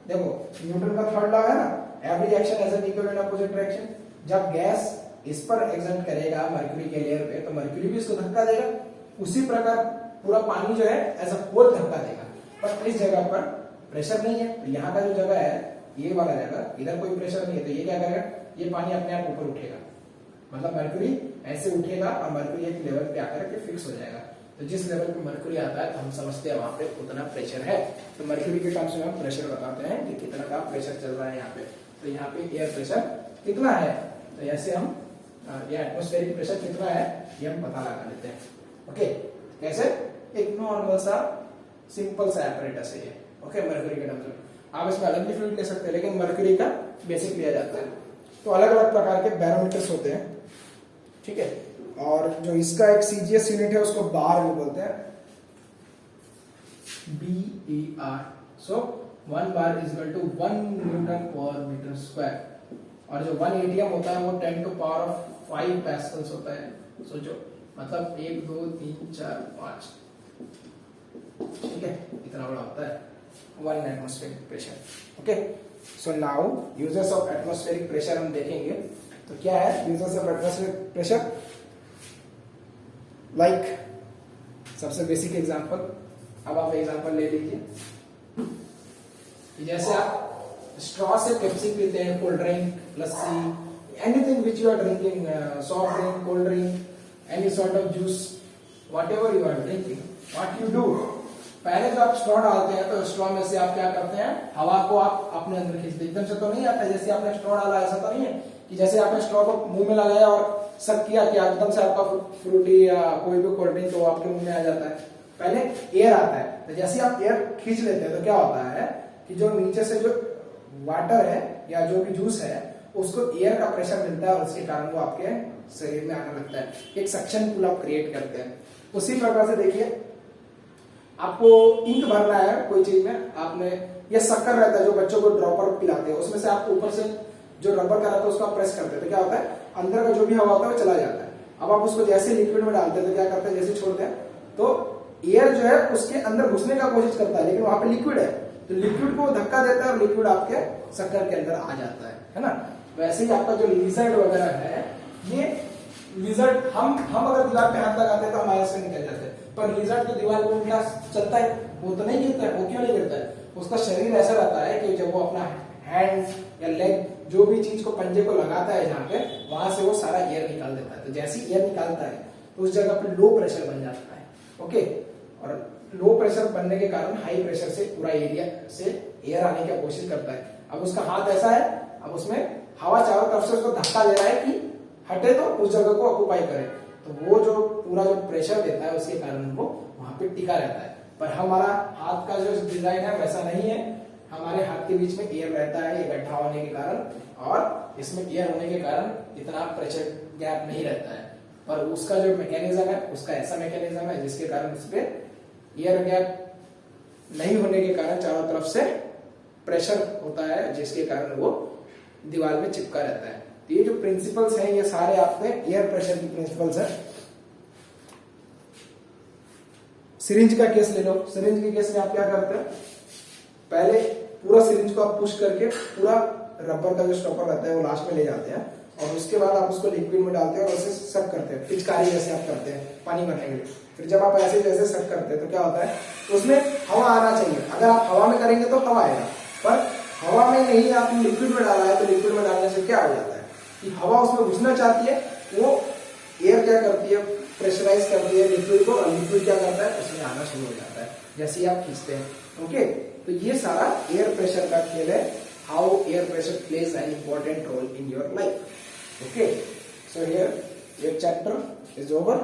देखो न्यूटन का थर्ड लॉ है ना, every action has an equal and opposite direction. जब गैस इस पर एक्सर्ट करेगा मर्क्यूरी के लेयर पे, तो मर्क्यूरी भी इसको धक्का देगा, उसी प्रकार पूरा पानी जो है एज अ होल धक्का देगा, पर इस जगह पर प्रेशर नहीं है, तो यहाँ का जो जगह है ये वाला जगह, इधर कोई प्रेशर नहीं है, तो ये क्या करेगा, ये पानी अपने आप ऊपर उठेगा, मतलब मर्क्यूरी ऐसे उठेगा और मर्क्यूरी एक लेवल पे आकर के फिक्स हो जाएगा। तो जिस लेवल पे मर्क्यूरी आता है तो हम समझते हैं वहां पे उतना प्रेशर है, तो मर्क्यूरी के टर्म्स में हम प्रेशर बताते हैं कि कितना का प्रेशर चल रहा है यहाँ पे। तो यहाँ पे एयर प्रेशर कितना है, तो ऐसे हम या एटमॉस्फेरिक प्रेशर कितना है ये हम पता लगा लेते हैं। ओके, कैसे, एक नॉर्मल सा सिंपल सा एपरेटस है ये, ओके, मर्क्यूरी के टर्म्स में। आप इसमें अलग भी फ्लूइड ले सकते हैं, लेकिन मर्क्यूरी का बेसिक लिया जाता है। तो अलग अलग प्रकार के बैरोमीटर्स होते हैं, ठीक है, और जो इसका एक सीजीएस यूनिट है उसको बार में बोलते हैं, BAR। So 1 bar is equal to 1 newton per metre square, और जो 1 ATM होता है वो 10 टू पावर ऑफ 5 पास्कल्स होता है। सोचो, मतलब 1 2 3 4 5, ठीक है, इतना बड़ा होता है 1 atmospheric pressure. Okay, so now users of atmospheric pressure हम देखेंगे। तो क्या है users of atmospheric pressure, like सबसे बेसिक एग्जांपल, अब आप एग्जांपल ले लीजिए, जैसे आप स्ट्रॉ से पेप्सी पीते हैं, cold drink, lassi, anything which you are drinking, soft drink, cold drink, any sort of juice, whatever you are drinking, what you do, पहले जो आप स्ट्रॉ डालते हैं तो स्ट्रॉ में से आप क्या करते हैं, हवा को आप अपने अंदर खींचते, एकदम से तो नहीं आता जैसे आपने स्ट्रॉ डाला, ऐसा तो नहीं है कि जैसे आपने स्ट्रॉ को मुंह में लगाया और सक किया कि एकदम से आपका फ्रूटी या कोई भी कोल्ड ड्रिंक तो आपके मुंह में आ जाता है, पहले एयर आता है। तो जैसे आप एयर खींच लेते हैं तो क्या होता है कि जो नीचे से जो वाटर है या जो भी जूस है उसको एयर का प्रेशर मिलता है और उसके कारण वो आपके शरीर में आने लगता है, एक सक्शन पुल आप क्रिएट करते हैं। उसी प्रकार से देखिए, आपको इंक भरना है कोई चीज में, आपने ये शक्कर रहता है जो बच्चों को ड्रॉपर पिलाते हैं, उसमें से आप ऊपर से जो रबर का रहता है उसको आप प्रेस करते हैं, तो क्या होता है अंदर का जो भी हवा होता है वो चला जाता है। अब आप उसको जैसे लिक्विड में डालते हैं तो क्या करते हैं, जैसे छोड़ते हैं तो एयर जो है उसके अंदर घुसने का कोशिश करता है, लेकिन वहां पे लिक्विड है, तो लिक्विड को धक्का देता है और लिक्विड आपके शक्कर के अंदर आ जाता है ना। वैसे ही आपका जो लिजर्ड वगैरह है, ये लिजर्ड हम अगर दीवार पे हाथ लगाते हैं तो हमारे से निकल जाते हैं, पर लिजर्ड तो दीवार पे उल्टा चलता है, वो तो नहीं गिरता है। वो क्यों नहीं गिरता है, उसका शरीर ऐसा रहता है कि जब वो अपना हैंड या लेग जो भी चीज को पंजे को लगाता है जहाँ पे, वहां से वो सारा एयर निकाल देता है। तो जैसे ही एयर निकालता है तो उस जगह पे लो प्रेशर बन जाता है, ओके, और लो प्रेशर बनने के कारण हाई प्रेशर से पूरा एरिया से एयर आने की कोशिश करता है। अब उसका हाथ ऐसा है, अब उसमें हवा चारों तरफ से उसको धक्का दे रहा है कि हटे तो उस जगह को ऑक्युपाई करे, तो वो जो पूरा जो प्रेशर देता है उसके कारण वो वहां पे टिका रहता है। पर हमारा हाथ का जो डिजाइन है वैसा नहीं है, हमारे हाथ के बीच में एयर रहता है इकट्ठा होने के कारण, और इसमें एयर होने के कारण इतना प्रेशर गैप नहीं रहता है। पर उसका जो मैकेनिज्म है उसका ऐसा मैकेनिज्म है जिसके कारण इस पे एयर गैप नहीं होने के कारण चारों तरफ से प्रेशर होता है, जिसके कारण वो दीवार में चिपका रहता है। तो ये जो प्रिंसिपल्स हैं ये सारे आपने एयर प्रेशर की प्रिंसिपल्स हैं। सिरिंज का केस ले लो, सिरिंज के केस में आप क्या करते हैं, पहले पूरा सिरिंज को आप पुश करके पूरा रबर का जो स्टॉपर रहता है वो लास्ट में ले जाते हैं, और उसके बाद आप उसको लिक्विड में डालते हैं और उसे सक करते हैं, पिचकारी जैसे आप करते हैं पानी भरने के लिए। फिर जब आप ऐसे जैसे सक करते हैं तो क्या होता है, उसमें हवा आना चाहिए। अगर आप हवा में करेंगे तो हवा आएगा, पर हवा में नहीं, आपने लिक्विड में डाला है तो लिक्विड में डालने से क्या हो जाता है कि हवा उसमें घुसना चाहती है, वो एयर क्या करती है, प्रेशराइज करती है लिक्विड को, और लिक्विड क्या करता है उसमें आना शुरू हो जाता है जैसे ही आप खींचते हैं। ओके, तो ये सारा एयर प्रेशर का खेल है, how air pressure plays an important role in your life. Okay, so here your chapter is over.